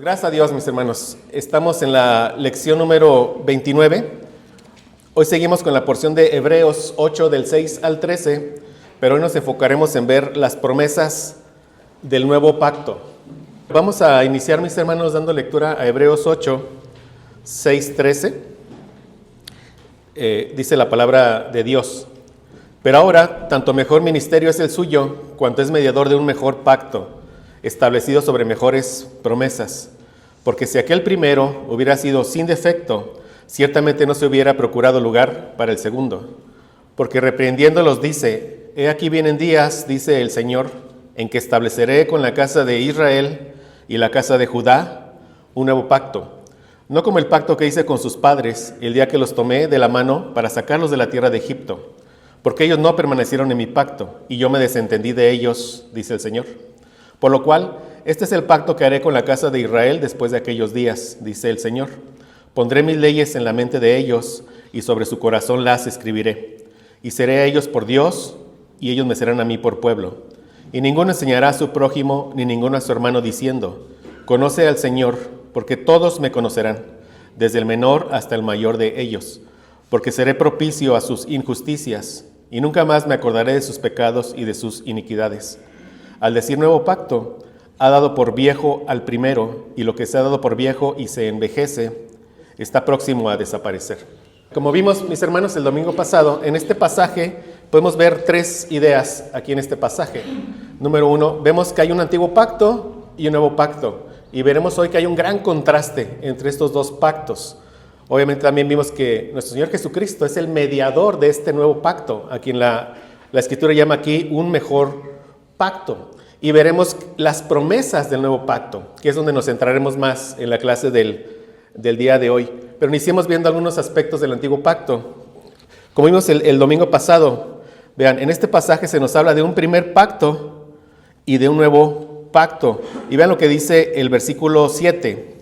Gracias a Dios, mis hermanos. Estamos en la lección número 29. Hoy seguimos con la porción de Hebreos 8 del 6 al 13, pero hoy nos enfocaremos en ver las promesas del nuevo pacto. Vamos a iniciar, mis hermanos, dando lectura a Hebreos 8, 6, 13. Dice la palabra de Dios. Pero ahora, tanto mejor ministerio es el suyo, cuanto es mediador de un mejor pacto, establecido sobre mejores promesas. Porque si aquel primero hubiera sido sin defecto, ciertamente no se hubiera procurado lugar para el segundo. Porque reprendiéndolos dice: he aquí vienen días, dice el Señor, en que estableceré con la casa de Israel y la casa de Judá un nuevo pacto. No como el pacto que hice con sus padres el día que los tomé de la mano para sacarlos de la tierra de Egipto. Porque ellos no permanecieron en mi pacto, y yo me desentendí de ellos, dice el Señor. Por lo cual, este es el pacto que haré con la casa de Israel después de aquellos días, dice el Señor. Pondré mis leyes en la mente de ellos, y sobre su corazón las escribiré. Y seré a ellos por Dios, y ellos me serán a mí por pueblo. Y ninguno enseñará a su prójimo, ni ninguno a su hermano, diciendo: conoce al Señor, porque todos me conocerán, desde el menor hasta el mayor de ellos. Porque seré propicio a sus injusticias, y nunca más me acordaré de sus pecados y de sus iniquidades. Al decir nuevo pacto, ha dado por viejo al primero, y lo que se ha dado por viejo y se envejece, está próximo a desaparecer. Como vimos, mis hermanos, el domingo pasado, en este pasaje podemos ver tres ideas aquí en este pasaje. Número uno, vemos que hay un antiguo pacto y un nuevo pacto, y veremos hoy que hay un gran contraste entre estos dos pactos. Obviamente también vimos que nuestro Señor Jesucristo es el mediador de este nuevo pacto, a quien la Escritura llama aquí un mejor pacto. Y veremos las promesas del nuevo pacto, que es donde nos centraremos más en la clase del día de hoy. Pero iniciemos viendo algunos aspectos del antiguo pacto. Como vimos el domingo pasado, vean, en este pasaje se nos habla de un primer pacto y de un nuevo pacto. Y vean lo que dice el versículo 7.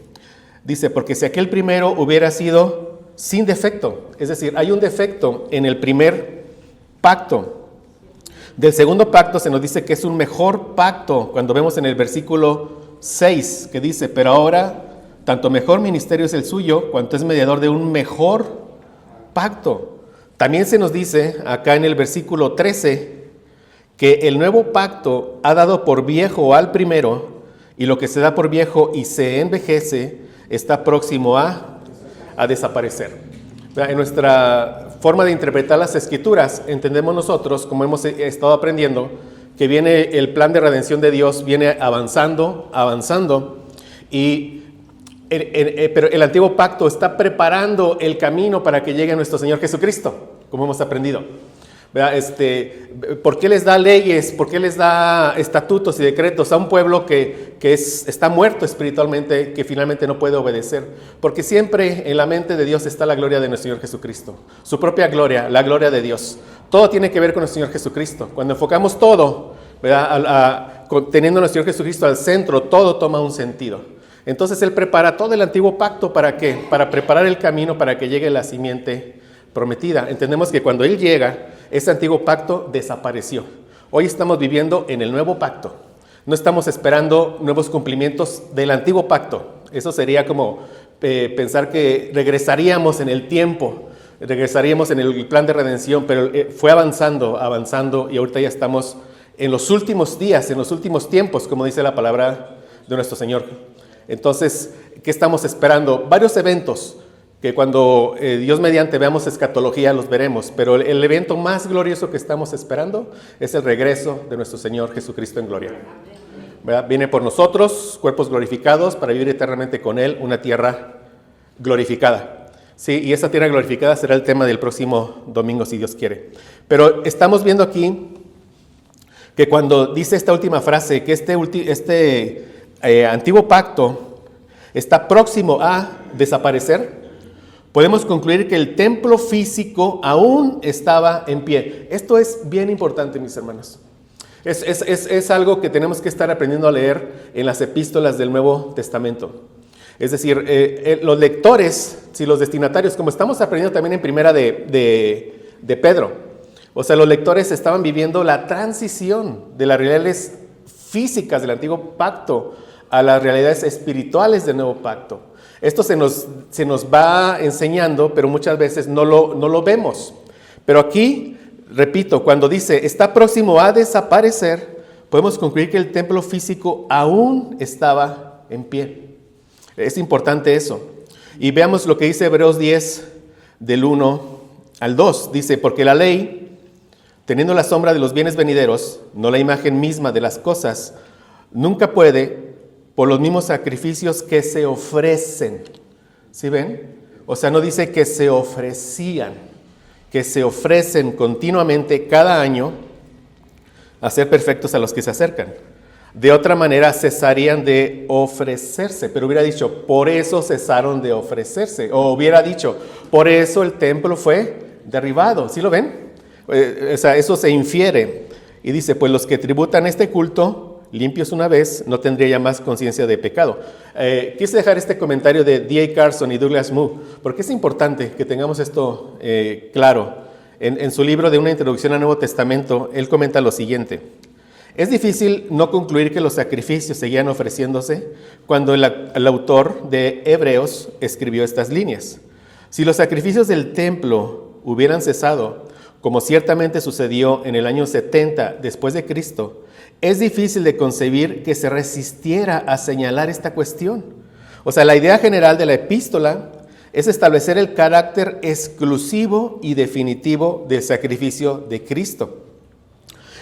Dice: porque si aquel primero hubiera sido sin defecto, es decir, hay un defecto en el primer pacto. Del segundo pacto se nos dice que es un mejor pacto, cuando vemos en el versículo 6, que dice: pero ahora, tanto mejor ministerio es el suyo, cuanto es mediador de un mejor pacto. También se nos dice acá en el versículo 13, que el nuevo pacto ha dado por viejo al primero, y lo que se da por viejo y se envejece, está próximo a desaparecer. En nuestra forma de interpretar las Escrituras, entendemos nosotros, como hemos estado aprendiendo, que viene el plan de redención de Dios, viene avanzando, pero el antiguo pacto está preparando el camino para que llegue nuestro Señor Jesucristo, como hemos aprendido. ¿Por qué les da leyes? ¿Por qué les da estatutos y decretos a un pueblo que está muerto espiritualmente, que finalmente no puede obedecer? Porque siempre en la mente de Dios está la gloria de nuestro Señor Jesucristo, su propia gloria, la gloria de Dios. Todo tiene que ver con nuestro Señor Jesucristo. Cuando enfocamos todo, teniendo a nuestro Señor Jesucristo al centro, todo toma un sentido. Entonces Él prepara todo el antiguo pacto, ¿para qué? Para preparar el camino para que llegue la simiente prometida. Entendemos que cuando Él llega, ese antiguo pacto desapareció. Hoy estamos viviendo en el nuevo pacto. No estamos esperando nuevos cumplimientos del antiguo pacto. Eso sería como pensar que regresaríamos en el tiempo, regresaríamos en el plan de redención, pero fue avanzando, y ahorita ya estamos en los últimos días, en los últimos tiempos, como dice la palabra de nuestro Señor. Entonces, ¿qué estamos esperando? Varios eventos que cuando Dios mediante veamos escatología los veremos, pero el evento más glorioso que estamos esperando es el regreso de nuestro Señor Jesucristo en gloria. ¿Verdad? Viene por nosotros, cuerpos glorificados, para vivir eternamente con Él, una tierra glorificada. Sí, y esa tierra glorificada será el tema del próximo domingo, si Dios quiere. Pero estamos viendo aquí que cuando dice esta última frase, que este antiguo pacto está próximo a desaparecer, podemos concluir que el templo físico aún estaba en pie. Esto es bien importante, mis hermanos. Es algo que tenemos que estar aprendiendo a leer en las epístolas del Nuevo Testamento. Es decir, los lectores, si los destinatarios, como estamos aprendiendo también en primera de Pedro, o sea, los lectores estaban viviendo la transición de las realidades físicas del antiguo pacto a las realidades espirituales del nuevo pacto. Esto se nos va enseñando, pero muchas veces no lo vemos. Pero aquí, repito, cuando dice, está próximo a desaparecer, podemos concluir que el templo físico aún estaba en pie. Es importante eso. Y veamos lo que dice Hebreos 10, del 1 al 2. Dice, porque la ley, teniendo la sombra de los bienes venideros, no la imagen misma de las cosas, nunca puede, por los mismos sacrificios que se ofrecen. ¿Sí ven? O sea, no dice que se ofrecían, que se ofrecen continuamente cada año a ser perfectos a los que se acercan. De otra manera cesarían de ofrecerse, pero hubiera dicho, por eso cesaron de ofrecerse, o hubiera dicho, por eso el templo fue derribado. ¿Sí lo ven? O sea, eso se infiere. Y dice, pues los que tributan este culto, limpios una vez, no tendría ya más conciencia de pecado. Quise dejar este comentario de D.A. Carson y Douglas Moo, porque es importante que tengamos esto claro. En su libro de una introducción al Nuevo Testamento, él comenta lo siguiente. Es difícil no concluir que los sacrificios seguían ofreciéndose cuando el autor de Hebreos escribió estas líneas. Si los sacrificios del templo hubieran cesado, como ciertamente sucedió en el año 70 después de Cristo, es difícil de concebir que se resistiera a señalar esta cuestión. O sea, la idea general de la epístola es establecer el carácter exclusivo y definitivo del sacrificio de Cristo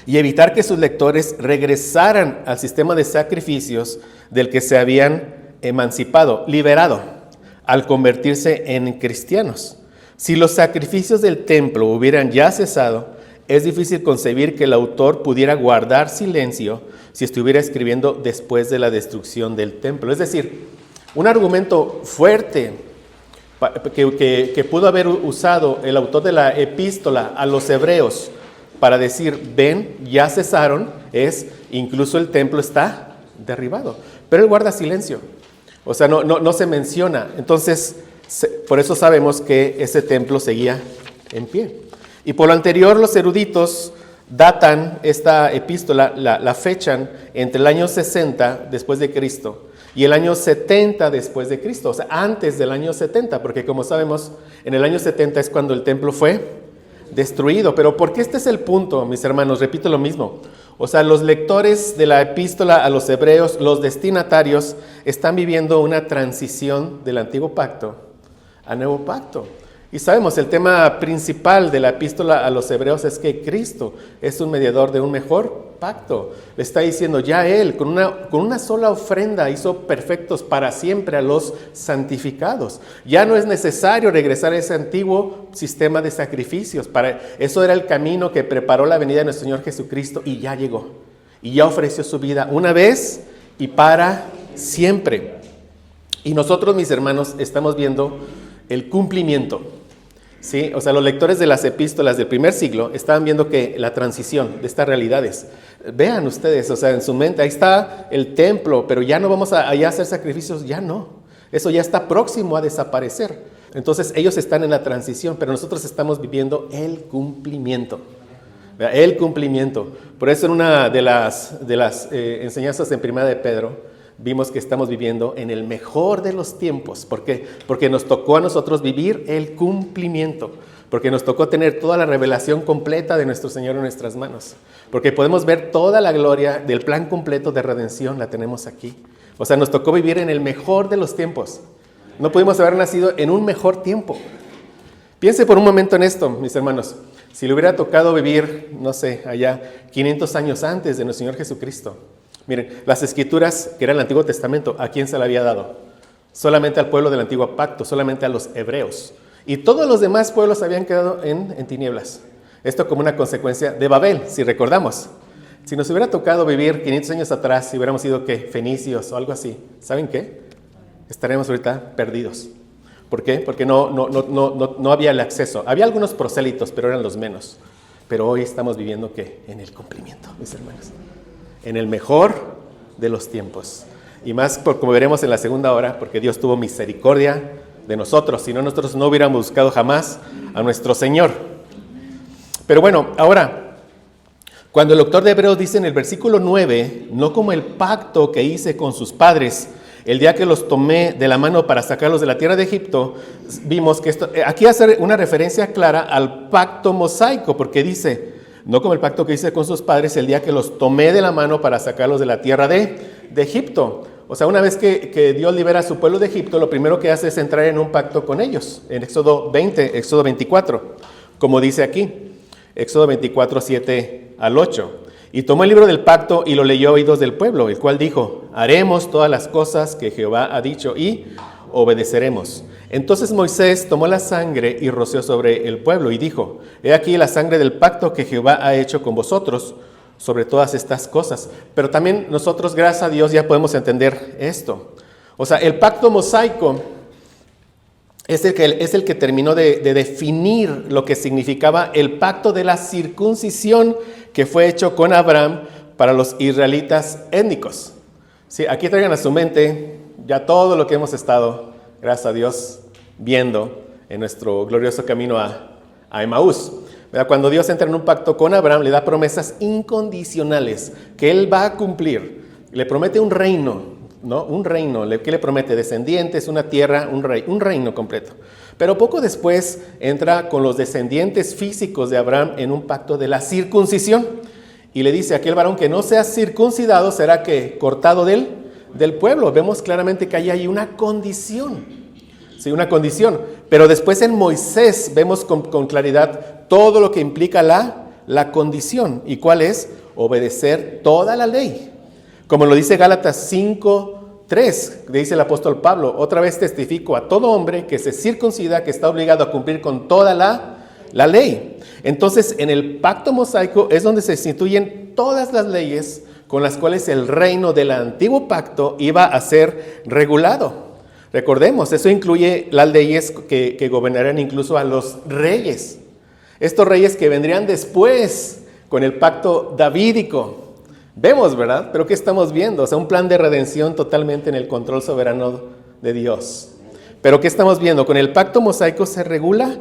y evitar que sus lectores regresaran al sistema de sacrificios del que se habían emancipado, liberado, al convertirse en cristianos. Si los sacrificios del templo hubieran ya cesado, es difícil concebir que el autor pudiera guardar silencio si estuviera escribiendo después de la destrucción del templo. Es decir, un argumento fuerte que pudo haber usado el autor de la epístola a los hebreos para decir, ven, ya cesaron, es incluso el templo está derribado. Pero él guarda silencio, o sea, no se menciona. Entonces, por eso sabemos que ese templo seguía en pie. Y por lo anterior, los eruditos datan esta epístola, la fechan entre el año 60 después de Cristo y el año 70 después de Cristo, o sea, antes del año 70, porque como sabemos, en el año 70 es cuando el templo fue destruido. Pero ¿por qué este es el punto, mis hermanos? Repito lo mismo. O sea, los lectores de la epístola a los hebreos, los destinatarios, están viviendo una transición del antiguo pacto al nuevo pacto. Y sabemos, el tema principal de la epístola a los hebreos es que Cristo es un mediador de un mejor pacto. Le está diciendo, ya Él, con una sola ofrenda, hizo perfectos para siempre a los santificados. Ya no es necesario regresar a ese antiguo sistema de sacrificios. Eso era el camino que preparó la venida de nuestro Señor Jesucristo y ya llegó. Y ya ofreció su vida una vez y para siempre. Y nosotros, mis hermanos, estamos viendo el cumplimiento. ¿Sí? O sea, los lectores de las epístolas del primer siglo estaban viendo que la transición de estas realidades. Vean ustedes, o sea, en su mente, ahí está el templo, pero ya no vamos allá a hacer sacrificios, ya no. Eso ya está próximo a desaparecer. Entonces, ellos están en la transición, pero nosotros estamos viviendo el cumplimiento. El cumplimiento. Por eso en una de las enseñanzas en Primera de Pedro, vimos que estamos viviendo en el mejor de los tiempos. ¿Por qué? Porque nos tocó a nosotros vivir el cumplimiento. Porque nos tocó tener toda la revelación completa de nuestro Señor en nuestras manos. Porque podemos ver toda la gloria del plan completo de redención, la tenemos aquí. O sea, nos tocó vivir en el mejor de los tiempos. No pudimos haber nacido en un mejor tiempo. Piense por un momento en esto, mis hermanos. Si le hubiera tocado vivir, no sé, allá 500 años antes de nuestro Señor Jesucristo. Miren, las escrituras, que era el Antiguo Testamento, ¿a quién se le había dado? Solamente al pueblo del Antiguo Pacto, solamente a los hebreos. Y todos los demás pueblos habían quedado en tinieblas. Esto como una consecuencia de Babel, si recordamos. Si nos hubiera tocado vivir 500 años atrás, si hubiéramos sido, ¿qué? Fenicios o algo así, ¿saben qué? Estaremos ahorita perdidos. ¿Por qué? Porque no había el acceso. Había algunos prosélitos, pero eran los menos. Pero hoy estamos viviendo, ¿qué? En el cumplimiento, mis hermanos. En el mejor de los tiempos. Y más, como veremos en la segunda hora, porque Dios tuvo misericordia de nosotros. Si no, nosotros no hubiéramos buscado jamás a nuestro Señor. Pero bueno, ahora, Cuando el autor de Hebreos dice en el versículo 9, no como el pacto que hice con sus padres, el día que los tomé de la mano para sacarlos de la tierra de Egipto, vimos que esto, aquí hace una referencia clara al pacto mosaico, porque dice, no como el pacto que hice con sus padres, el día que los tomé de la mano para sacarlos de la tierra de Egipto. O sea, una vez que Dios libera a su pueblo de Egipto, lo primero que hace es entrar en un pacto con ellos, en Éxodo 20, Éxodo 24, como dice aquí, Éxodo 24, 7 al 8. Y tomó el libro del pacto y lo leyó a oídos del pueblo, el cual dijo, haremos todas las cosas que Jehová ha dicho y obedeceremos. Entonces Moisés tomó la sangre y roció sobre el pueblo y dijo, he aquí la sangre del pacto que Jehová ha hecho con vosotros sobre todas estas cosas. Pero también nosotros, gracias a Dios, ya podemos entender esto. O sea, el pacto mosaico es el que terminó de definir lo que significaba el pacto de la circuncisión que fue hecho con Abraham para los israelitas étnicos. Sí, aquí traigan a su mente ya todo lo que hemos estado, gracias a Dios, viendo en nuestro glorioso camino a Emaús. Cuando Dios entra en un pacto con Abraham, le da promesas incondicionales que él va a cumplir. Le promete un reino, ¿no? Un reino. ¿Qué le promete? Descendientes, una tierra, un reino completo. Pero poco después entra con los descendientes físicos de Abraham en un pacto de la circuncisión. Y le dice, aquel varón que no sea circuncidado será que cortado del pueblo. Vemos claramente que ahí hay una condición. Sí, una condición. Pero después en Moisés vemos con claridad todo lo que implica la condición. ¿Y cuál es? Obedecer toda la ley. Como lo dice Gálatas 5:3, dice el apóstol Pablo, otra vez testifico a todo hombre que se circuncida, que está obligado a cumplir con toda la ley. Entonces, en el pacto mosaico es donde se instituyen todas las leyes con las cuales el reino del antiguo pacto iba a ser regulado. Recordemos, eso incluye las leyes que gobernarían incluso a los reyes. Estos reyes que vendrían después con el pacto davídico. Vemos, ¿verdad? Pero ¿qué estamos viendo? O sea, un plan de redención totalmente en el control soberano de Dios. Pero ¿qué estamos viendo? Con el pacto mosaico se regula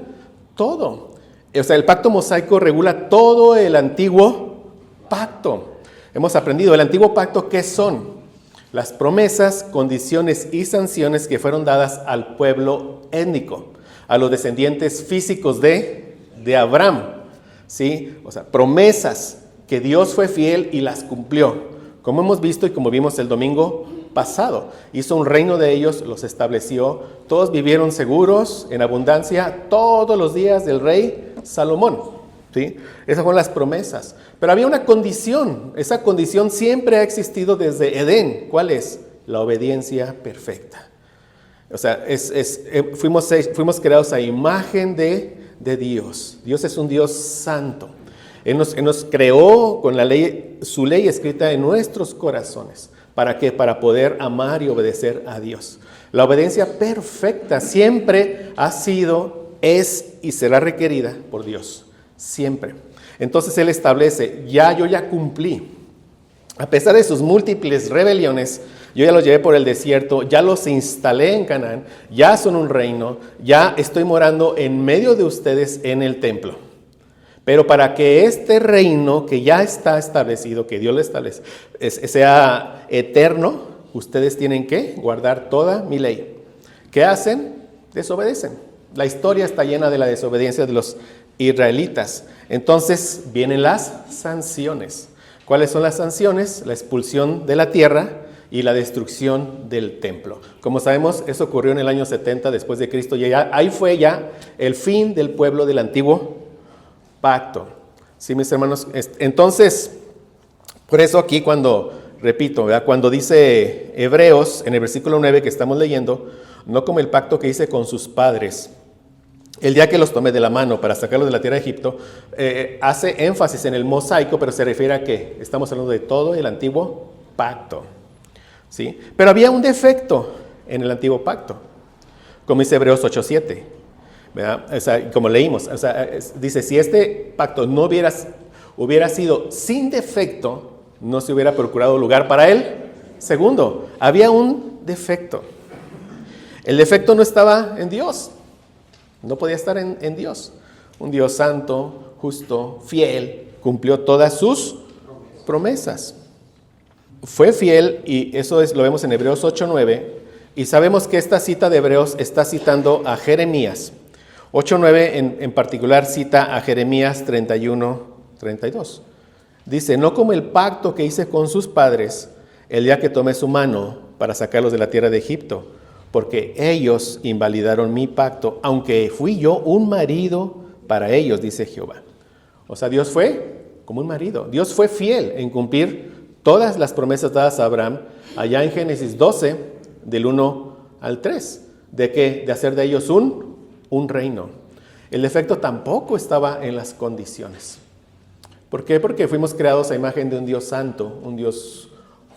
todo. O sea, el pacto mosaico regula todo el antiguo pacto. Hemos aprendido, el antiguo pacto, ¿qué son? Las promesas, condiciones y sanciones que fueron dadas al pueblo étnico, a los descendientes físicos de Abraham, ¿sí? O sea, promesas que Dios fue fiel y las cumplió, como hemos visto y como vimos el domingo pasado. Hizo un reino de ellos, los estableció, todos vivieron seguros, en abundancia, todos los días del rey Salomón, ¿sí? Esas fueron las promesas. Pero había una condición, esa condición siempre ha existido desde Edén. ¿Cuál es? La obediencia perfecta. O sea, fuimos creados a imagen de Dios. Dios es un Dios santo. Él nos creó con la ley, su ley escrita en nuestros corazones. ¿Para qué? Para poder amar y obedecer a Dios. La obediencia perfecta siempre ha sido, es y será requerida por Dios. Siempre. Entonces Él establece, yo ya cumplí. A pesar de sus múltiples rebeliones, yo ya los llevé por el desierto, ya los instalé en Canaán, ya son un reino, ya estoy morando en medio de ustedes en el templo. Pero para que este reino que ya está establecido, que Dios lo establece, sea eterno, ustedes tienen que guardar toda mi ley. ¿Qué hacen? Desobedecen. La historia está llena de la desobediencia de los israelitas. Entonces vienen las sanciones. ¿Cuáles son las sanciones? La expulsión de la tierra y la destrucción del templo. Como sabemos, eso ocurrió en el año 70 después de Cristo. Y ahí fue ya el fin del pueblo del antiguo pacto. Sí, mis hermanos. Entonces, por eso aquí repito, ¿verdad? Cuando dice Hebreos, en el versículo 9 que estamos leyendo, no como el pacto que hice con sus padres, el día que los tomé de la mano para sacarlos de la tierra de Egipto, hace énfasis en el mosaico, pero se refiere a que estamos hablando de todo el antiguo pacto. ¿Sí? Pero había un defecto en el antiguo pacto, como dice Hebreos 8:7. ¿Verdad? O sea, como leímos, o sea, dice, si este pacto no hubiera sido sin defecto, no se hubiera procurado lugar para él. Segundo, había un defecto. El defecto no estaba en Dios, no podía estar en Dios. Un Dios santo, justo, fiel, cumplió todas sus promesas. Fue fiel, y eso lo vemos en Hebreos 8:9, y sabemos que esta cita de Hebreos está citando a Jeremías. 8:9 en particular cita a Jeremías 31:32. Dice, no como el pacto que hice con sus padres el día que tomé su mano para sacarlos de la tierra de Egipto, porque ellos invalidaron mi pacto, aunque fui yo un marido para ellos, dice Jehová. O sea, Dios fue como un marido. Dios fue fiel en cumplir todas las promesas dadas a Abraham, allá en Génesis 12, del 1 al 3, ¿de qué? De hacer de ellos un reino. El defecto tampoco estaba en las condiciones. ¿Por qué? Porque fuimos creados a imagen de un Dios santo, un Dios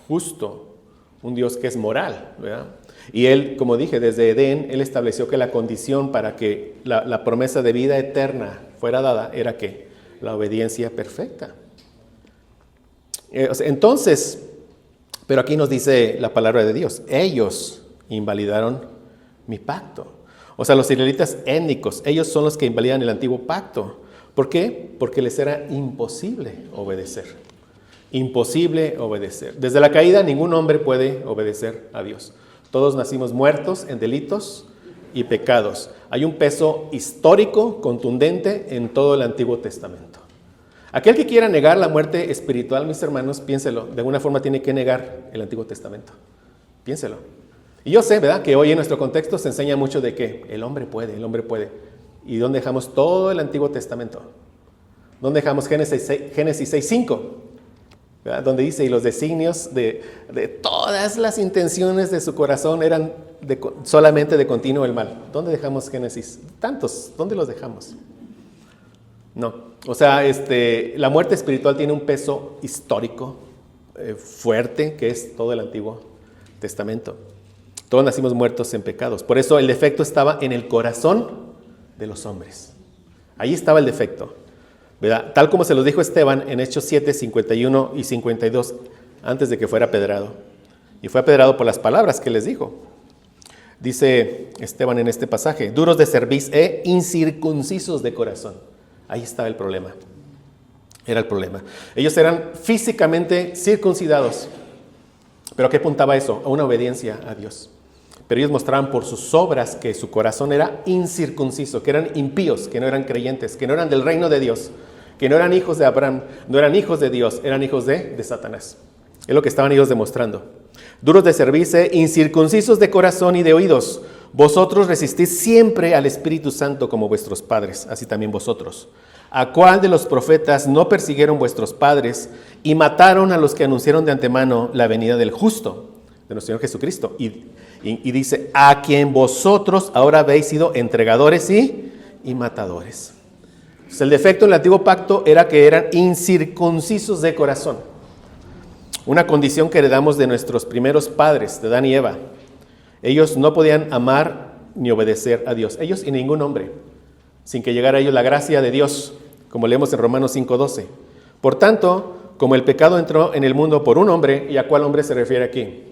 justo, un Dios que es moral, ¿verdad? Y Él, como dije, desde Edén, Él estableció que la condición para que la promesa de vida eterna fuera dada era que la obediencia perfecta. Entonces, pero aquí nos dice la palabra de Dios, ellos invalidaron mi pacto. O sea, los israelitas étnicos, ellos son los que invalidan el antiguo pacto. ¿Por qué? Porque les era imposible obedecer. Imposible obedecer. Desde la caída ningún hombre puede obedecer a Dios. Todos nacimos muertos en delitos y pecados. Hay un peso histórico contundente en todo el Antiguo Testamento. Aquel que quiera negar la muerte espiritual, mis hermanos, piénselo, de alguna forma tiene que negar el Antiguo Testamento. Piénselo. Y yo sé, ¿verdad?, que hoy en nuestro contexto se enseña mucho de que el hombre puede, el hombre puede. ¿Y dónde dejamos todo el Antiguo Testamento? ¿Dónde dejamos Génesis 6:5? Donde dice, y los designios de todas las intenciones de su corazón eran solamente de continuo el mal. ¿Dónde dejamos Génesis? Tantos, ¿dónde los dejamos? No, o sea, la muerte espiritual tiene un peso histórico fuerte, que es todo el Antiguo Testamento. Todos nacimos muertos en pecados. Por eso el defecto estaba en el corazón de los hombres. Ahí estaba el defecto, ¿verdad? Tal como se los dijo Esteban en Hechos 7, 51 y 52, antes de que fuera apedrado. Y fue apedrado por las palabras que les dijo. Dice Esteban en este pasaje, duros de cerviz e incircuncisos de corazón. Ahí estaba el problema. Era el problema. Ellos eran físicamente circuncidados. ¿Pero a qué apuntaba eso? A una obediencia a Dios. Pero ellos mostraban por sus obras que su corazón era incircunciso, que eran impíos, que no eran creyentes, que no eran del reino de Dios, que no eran hijos de Abraham, no eran hijos de Dios, eran hijos de Satanás. Es lo que estaban ellos demostrando. Duros de cerviz, incircuncisos de corazón y de oídos. Vosotros resistís siempre al Espíritu Santo como vuestros padres, así también vosotros. ¿A cuál de los profetas no persiguieron vuestros padres y mataron a los que anunciaron de antemano la venida del justo, de nuestro Señor Jesucristo? Y dice, a quien vosotros ahora habéis sido entregadores y matadores. Entonces, el defecto en el antiguo pacto era que eran incircuncisos de corazón. Una condición que heredamos de nuestros primeros padres, de Adán y Eva. Ellos no podían amar ni obedecer a Dios. Ellos y ningún hombre, sin que llegara a ellos la gracia de Dios, como leemos en Romanos 5:12. Por tanto, como el pecado entró en el mundo por un hombre, ¿y a cuál hombre se refiere aquí?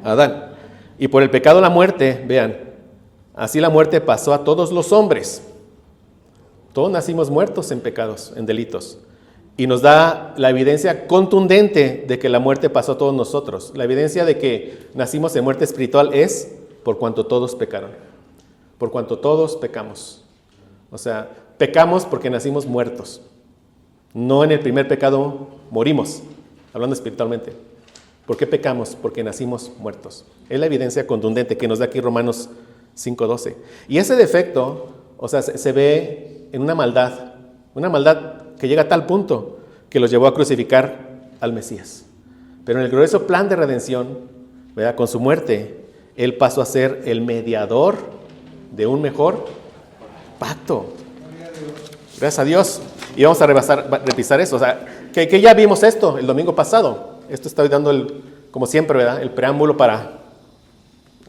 A Adán. Y por el pecado la muerte, vean, así la muerte pasó a todos los hombres. Todos nacimos muertos en pecados, en delitos. Y nos da la evidencia contundente de que la muerte pasó a todos nosotros. La evidencia de que nacimos en muerte espiritual es por cuanto todos pecaron. Por cuanto todos pecamos. O sea, pecamos porque nacimos muertos. No en el primer pecado morimos, hablando espiritualmente. ¿Por qué pecamos? Porque nacimos muertos. Es la evidencia contundente que nos da aquí Romanos 5:12. Y ese defecto, o sea, se ve en una maldad que llega a tal punto que los llevó a crucificar al Mesías. Pero en el glorioso plan de redención, ¿verdad?, con su muerte, Él pasó a ser el mediador de un mejor pacto. Gracias a Dios. Y vamos a revisar eso. O sea, que ya vimos esto el domingo pasado. Esto estoy dando, como siempre, ¿verdad?, el preámbulo para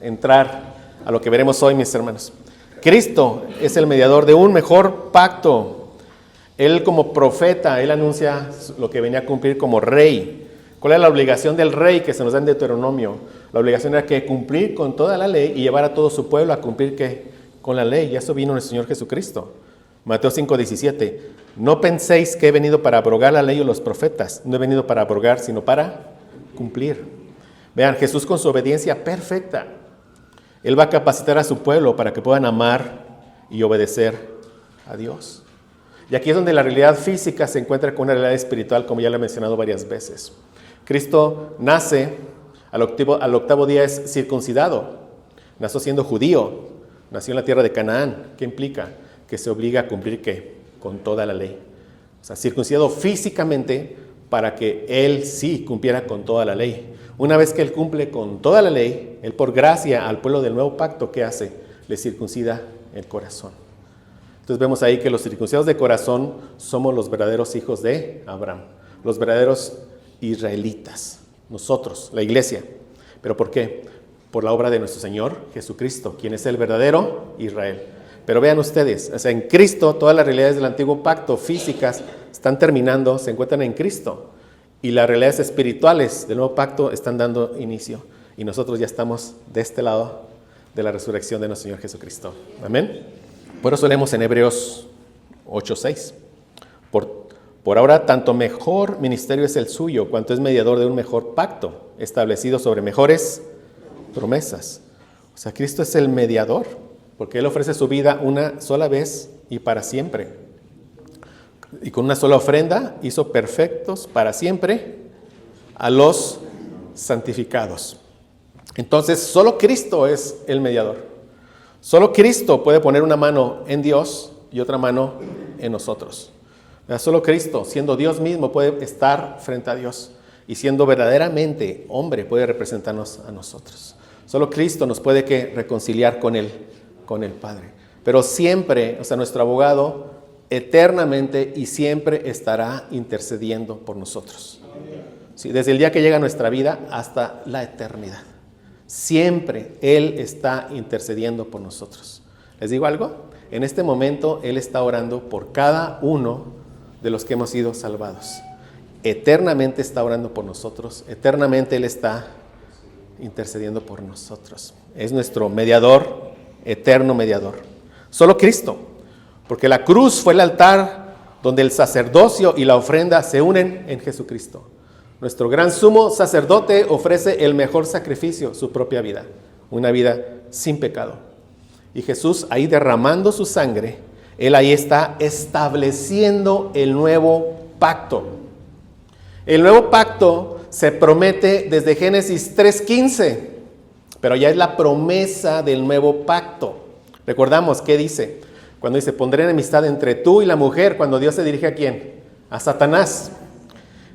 entrar a lo que veremos hoy, mis hermanos. Cristo es el mediador de un mejor pacto. Él como profeta, Él anuncia lo que venía a cumplir como rey. ¿Cuál es la obligación del rey que se nos da en Deuteronomio? La obligación era que cumplir con toda la ley y llevar a todo su pueblo a cumplir con la ley. Y eso vino nuestro Señor Jesucristo. Mateo 5:17. no penséis que he venido para abrogar la ley o los profetas. No he venido para abrogar, sino para cumplir. Vean, Jesús con su obediencia perfecta, Él va a capacitar a su pueblo para que puedan amar y obedecer a Dios. Y aquí es donde la realidad física se encuentra con una realidad espiritual, como ya lo he mencionado varias veces. Cristo nace, al octavo día es circuncidado, nació siendo judío, nació en la tierra de Canaán. ¿Qué implica? Que se obliga a cumplir ¿qué? Con toda la ley. O sea, circuncidado físicamente para que Él sí cumpliera con toda la ley. Una vez que Él cumple con toda la ley, Él por gracia al pueblo del nuevo pacto, ¿qué hace? Le circuncida el corazón. Entonces vemos ahí que los circuncidados de corazón somos los verdaderos hijos de Abraham, los verdaderos israelitas, nosotros, la iglesia. ¿Pero por qué? Por la obra de nuestro Señor Jesucristo, quien es el verdadero Israel. Pero vean ustedes, o sea, en Cristo todas las realidades del antiguo pacto físicas están terminando, se encuentran en Cristo. Y las realidades espirituales del nuevo pacto están dando inicio. Y nosotros ya estamos de este lado de la resurrección de nuestro Señor Jesucristo. Amén. Por eso leemos en Hebreos 8:6. Por ahora, tanto mejor ministerio es el suyo, cuanto es mediador de un mejor pacto, establecido sobre mejores promesas. O sea, Cristo es el mediador, porque Él ofrece su vida una sola vez y para siempre. Y con una sola ofrenda hizo perfectos para siempre a los santificados. Entonces, solo Cristo es el mediador. Solo Cristo puede poner una mano en Dios y otra mano en nosotros. Solo Cristo, siendo Dios mismo, puede estar frente a Dios y siendo verdaderamente hombre puede representarnos a nosotros. Solo Cristo nos puede reconciliar con el Padre. Pero siempre, o sea, nuestro abogado eternamente y siempre estará intercediendo por nosotros. Sí, desde el día que llega a nuestra vida hasta la eternidad. Siempre Él está intercediendo por nosotros. ¿Les digo algo? En este momento Él está orando por cada uno de los que hemos sido salvados. Eternamente está orando por nosotros. Eternamente Él está intercediendo por nosotros. Es nuestro mediador, eterno mediador. Solo Cristo. Porque la cruz fue el altar donde el sacerdocio y la ofrenda se unen en Jesucristo. Nuestro gran sumo sacerdote ofrece el mejor sacrificio, su propia vida, una vida sin pecado. Y Jesús ahí derramando su sangre, Él ahí está estableciendo el nuevo pacto. El nuevo pacto se promete desde Génesis 3:15, pero ya es la promesa del nuevo pacto. Recordamos, ¿qué dice? Cuando dice, pondré enemistad entre tú y la mujer, cuando Dios se dirige ¿a quién? A Satanás.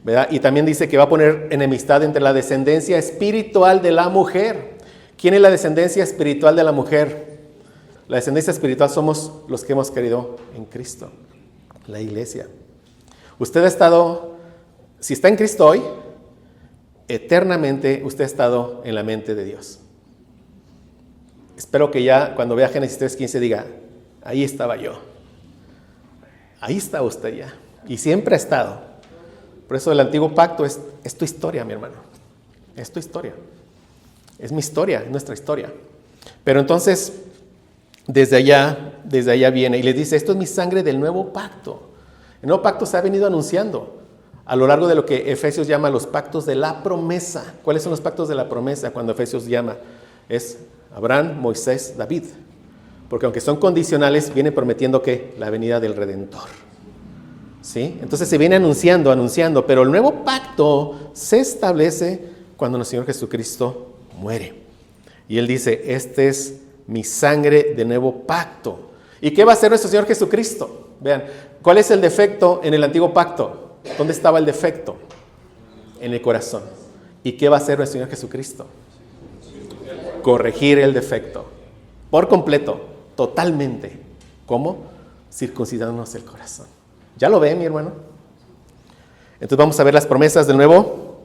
¿Verdad? Y también dice que va a poner enemistad entre la descendencia espiritual de la mujer. ¿Quién es la descendencia espiritual de la mujer? La descendencia espiritual somos los que hemos creído en Cristo, la iglesia. Usted ha estado, si está en Cristo hoy, eternamente usted ha estado en la mente de Dios. Espero que ya cuando vea Génesis 3:15 diga, ahí estaba yo. Ahí está usted ya. Y siempre ha estado. Por eso el antiguo pacto es tu historia, mi hermano. Es tu historia. Es mi historia, es nuestra historia. Pero entonces, desde allá viene y les dice, esto es mi sangre del nuevo pacto. El nuevo pacto se ha venido anunciando a lo largo de lo que Efesios llama los pactos de la promesa. ¿Cuáles son los pactos de la promesa cuando Efesios llama? Es Abraham, Moisés, David. Porque aunque son condicionales, viene prometiendo que la venida del Redentor. ¿Sí? Entonces se viene anunciando, pero el nuevo pacto se establece cuando nuestro Señor Jesucristo muere. Y Él dice, este es mi sangre de nuevo pacto. ¿Y qué va a hacer nuestro Señor Jesucristo? Vean, ¿cuál es el defecto en el antiguo pacto? ¿Dónde estaba el defecto? En el corazón. ¿Y qué va a hacer nuestro Señor Jesucristo? Corregir el defecto. Por completo, totalmente. ¿Cómo? Circuncidándonos el corazón. ¿Ya lo ven, mi hermano? Entonces vamos a ver las promesas del nuevo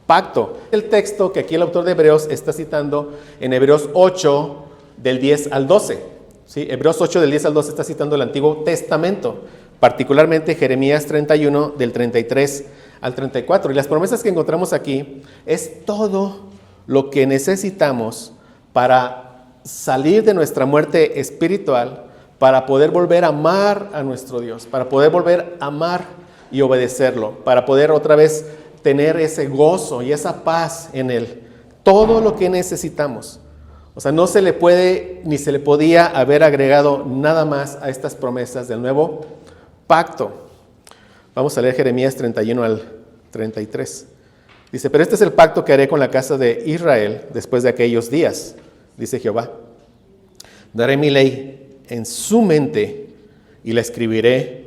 pacto. El texto que aquí el autor de Hebreos está citando en Hebreos 8, del 10 al 12. ¿Sí? Hebreos 8, del 10 al 12 está citando el Antiguo Testamento, particularmente Jeremías 31, del 33 al 34. Y las promesas que encontramos aquí es todo lo que necesitamos para salir de nuestra muerte espiritual, para poder volver a amar a nuestro Dios, para poder volver a amar y obedecerlo, para poder otra vez tener ese gozo y esa paz en Él. Todo lo que necesitamos. O sea, no se le puede ni se le podía haber agregado nada más a estas promesas del nuevo pacto. Vamos a leer Jeremías 31 al 33. Dice, pero este es el pacto que haré con la casa de Israel después de aquellos días, dice Jehová. Daré mi ley en su mente y la escribiré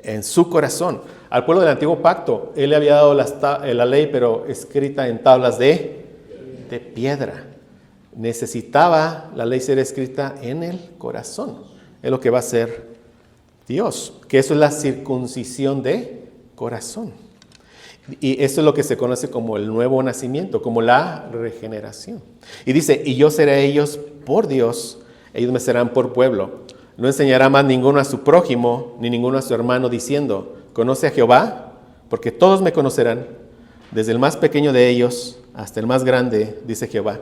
en su corazón. Al pueblo del antiguo pacto, Él le había dado la ley, pero escrita en tablas de piedra. Necesitaba la ley ser escrita en el corazón. Es lo que va a hacer Dios, que eso es la circuncisión de corazón. Y eso es lo que se conoce como el nuevo nacimiento, como la regeneración. Y dice, y yo seré a ellos por Dios, ellos me serán por pueblo. No enseñará más ninguno a su prójimo, ni ninguno a su hermano, diciendo, conoce a Jehová, porque todos me conocerán, desde el más pequeño de ellos hasta el más grande, dice Jehová,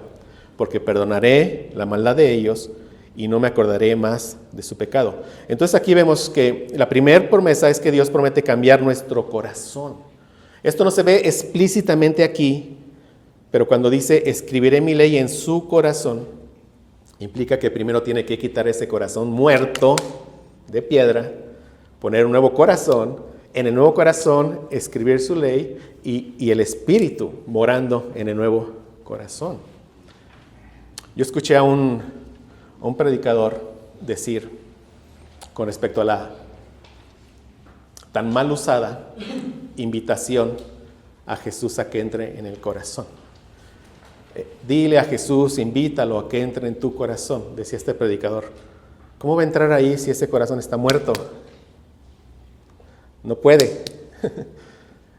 porque perdonaré la maldad de ellos y no me acordaré más de su pecado. Entonces aquí vemos que la primera promesa es que Dios promete cambiar nuestro corazón. Esto no se ve explícitamente aquí, pero cuando dice, escribiré mi ley en su corazón, implica que primero tiene que quitar ese corazón muerto de piedra, poner un nuevo corazón, en el nuevo corazón escribir su ley y el Espíritu morando en el nuevo corazón. Yo escuché a un predicador decir con respecto a la tan mal usada invitación a Jesús a que entre en el corazón. Dile a Jesús, invítalo a que entre en tu corazón, decía este predicador. ¿Cómo va a entrar ahí si ese corazón está muerto? No puede.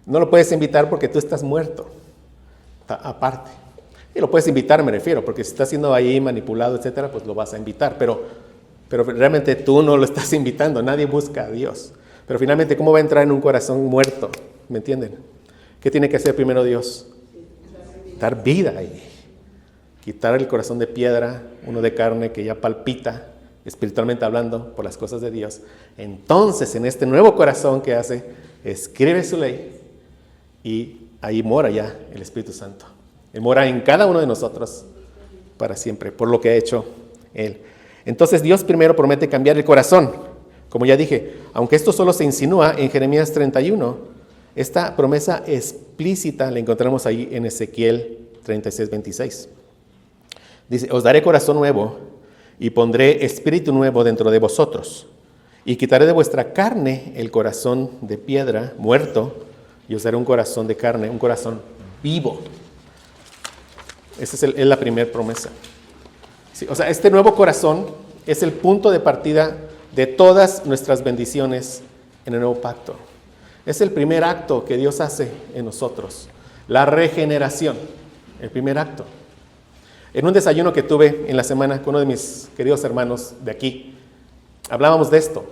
No lo puedes invitar porque tú estás muerto, aparte. Y lo puedes invitar, me refiero, porque si está siendo ahí manipulado, etcétera, pues lo vas a invitar. Pero realmente tú no lo estás invitando, nadie busca a Dios. Pero finalmente, ¿cómo va a entrar en un corazón muerto? ¿Me entienden? ¿Qué tiene que hacer primero Dios? Dar vida ahí. Quitar el corazón de piedra, uno de carne que ya palpita, espiritualmente hablando, por las cosas de Dios. Entonces, en este nuevo corazón que hace, escribe su ley y ahí mora ya el Espíritu Santo. Él mora en cada uno de nosotros para siempre, por lo que ha hecho Él. Entonces, Dios primero promete cambiar el corazón. Como ya dije, aunque esto solo se insinúa en Jeremías 31, esta promesa explícita la encontramos ahí en Ezequiel 36:26. Dice, os daré corazón nuevo y pondré espíritu nuevo dentro de vosotros y quitaré de vuestra carne el corazón de piedra muerto y os daré un corazón de carne, un corazón vivo. Esa es la primera promesa. Sí, o sea, este nuevo corazón es el punto de partida de todas nuestras bendiciones en el nuevo pacto. Es el primer acto que Dios hace en nosotros, la regeneración, el primer acto. En un desayuno que tuve en la semana con uno de mis queridos hermanos de aquí, hablábamos de esto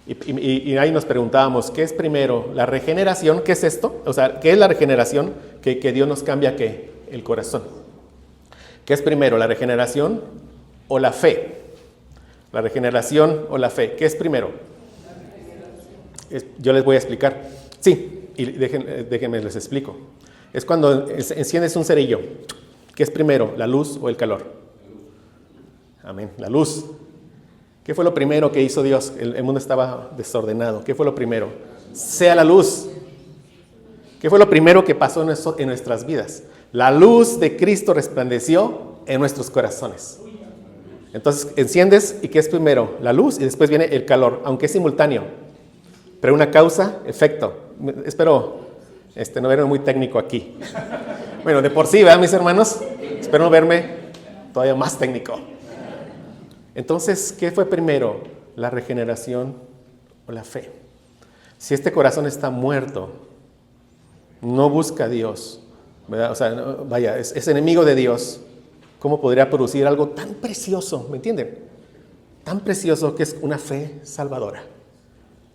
y ahí nos preguntábamos, ¿qué es primero? ¿La regeneración? ¿Qué es esto? O sea, ¿qué es la regeneración? Que Dios nos cambia, ¿qué? El corazón. ¿Qué es primero? ¿La regeneración o la fe? ¿La regeneración o la fe? ¿Qué es primero? Yo les voy a explicar. Sí, y déjenme les explico. Es cuando enciendes un cerillo. ¿Qué es primero, la luz o el calor? Amén, la luz. ¿Qué fue lo primero que hizo Dios? El mundo estaba desordenado. ¿Qué fue lo primero? Sea la luz. ¿Qué fue lo primero que pasó en nuestras vidas? La luz de Cristo resplandeció en nuestros corazones. Entonces enciendes y ¿qué es primero? La luz y después viene el calor, aunque es simultáneo. Pero una causa, efecto. Espero no verme muy técnico aquí. Bueno, de por sí, ¿verdad, mis hermanos? Espero no verme todavía más técnico. Entonces, ¿qué fue primero? ¿La regeneración o la fe? Si este corazón está muerto, no busca a Dios, ¿verdad? O sea, vaya, es enemigo de Dios, ¿cómo podría producir algo tan precioso? ¿Me entienden? Tan precioso que es una fe salvadora.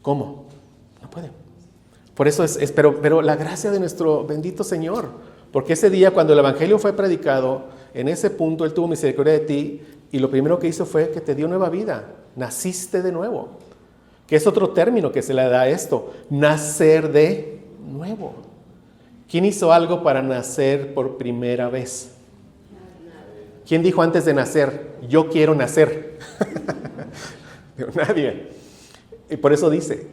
¿Cómo? No puede. Por eso pero la gracia de nuestro bendito Señor, porque ese día cuando el Evangelio fue predicado, en ese punto Él tuvo misericordia de ti y lo primero que hizo fue que te dio nueva vida. naciste de nuevo, que es otro término que se le da a esto, nacer de nuevo. ¿Quién hizo algo para nacer por primera vez? ¿Quién dijo antes de nacer, yo quiero nacer? Nadie. Y por eso dice,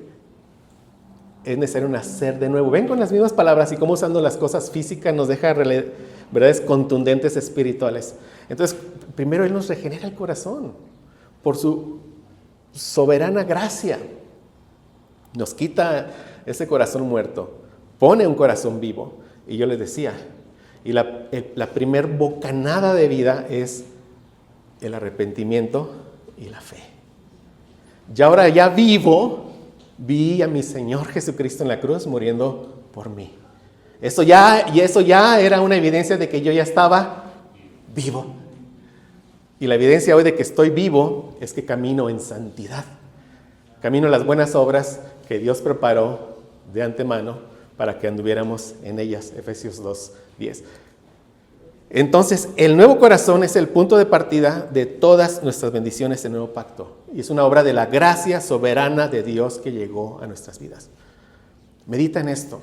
es necesario nacer de nuevo. Ven con las mismas palabras y cómo usando las cosas físicas nos deja verdades contundentes espirituales. Entonces, primero Él nos regenera el corazón por su soberana gracia. Nos quita ese corazón muerto, pone un corazón vivo. Y yo les decía, y la primer bocanada de vida es el arrepentimiento y la fe. Y ahora ya vi a mi Señor Jesucristo en la cruz muriendo por mí. Eso ya era una evidencia de que yo ya estaba vivo. Y la evidencia hoy de que estoy vivo es que camino en santidad. Camino en las buenas obras que Dios preparó de antemano para que anduviéramos en ellas. Efesios 2:10. Entonces, el nuevo corazón es el punto de partida de todas nuestras bendiciones en el nuevo pacto. Y es una obra de la gracia soberana de Dios que llegó a nuestras vidas. Medita en esto.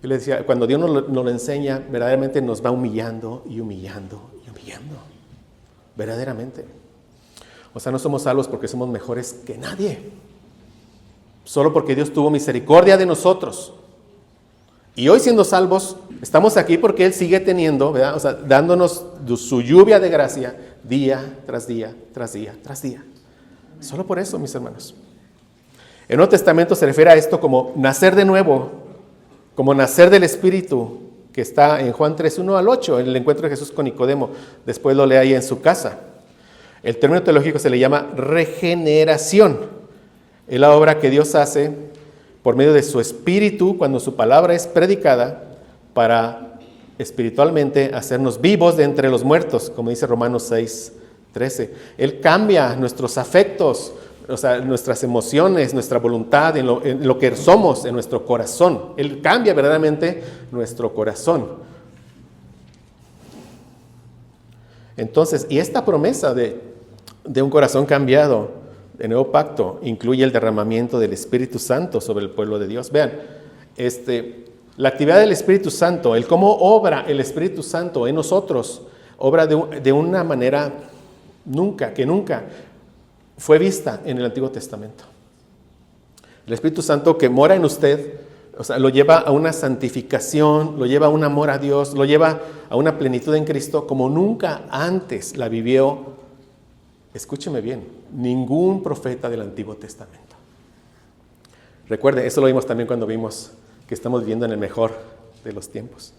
Yo le decía, cuando Dios nos lo enseña, verdaderamente nos va humillando y humillando y humillando. Verdaderamente. O sea, no somos salvos porque somos mejores que nadie. Solo porque Dios tuvo misericordia de nosotros. Y hoy siendo salvos, estamos aquí porque Él sigue teniendo, ¿verdad? O sea, dándonos su lluvia de gracia día tras día, tras día, tras día. Solo por eso, mis hermanos. El Nuevo Testamento se refiere a esto como nacer de nuevo, como nacer del Espíritu, que está en Juan 3:1-8, en el encuentro de Jesús con Nicodemo. Después lo lee ahí en su casa. El término teológico se le llama regeneración. Es la obra que Dios hace por medio de su Espíritu, cuando su palabra es predicada, para espiritualmente hacernos vivos de entre los muertos, como dice Romanos 6:13. Él cambia nuestros afectos, o sea, nuestras emociones, nuestra voluntad, en lo que somos, en nuestro corazón. Él cambia verdaderamente nuestro corazón. Entonces, y esta promesa de un corazón cambiado, el nuevo pacto, incluye el derramamiento del Espíritu Santo sobre el pueblo de Dios. Vean, la actividad del Espíritu Santo, el cómo obra el Espíritu Santo en nosotros, obra de una manera que nunca fue vista en el Antiguo Testamento. El Espíritu Santo que mora en usted, o sea, lo lleva a una santificación, lo lleva a un amor a Dios, lo lleva a una plenitud en Cristo como nunca antes la vivió. Escúcheme bien, ningún profeta del Antiguo Testamento. Recuerde, eso lo vimos también cuando vimos que estamos viviendo en el mejor de los tiempos.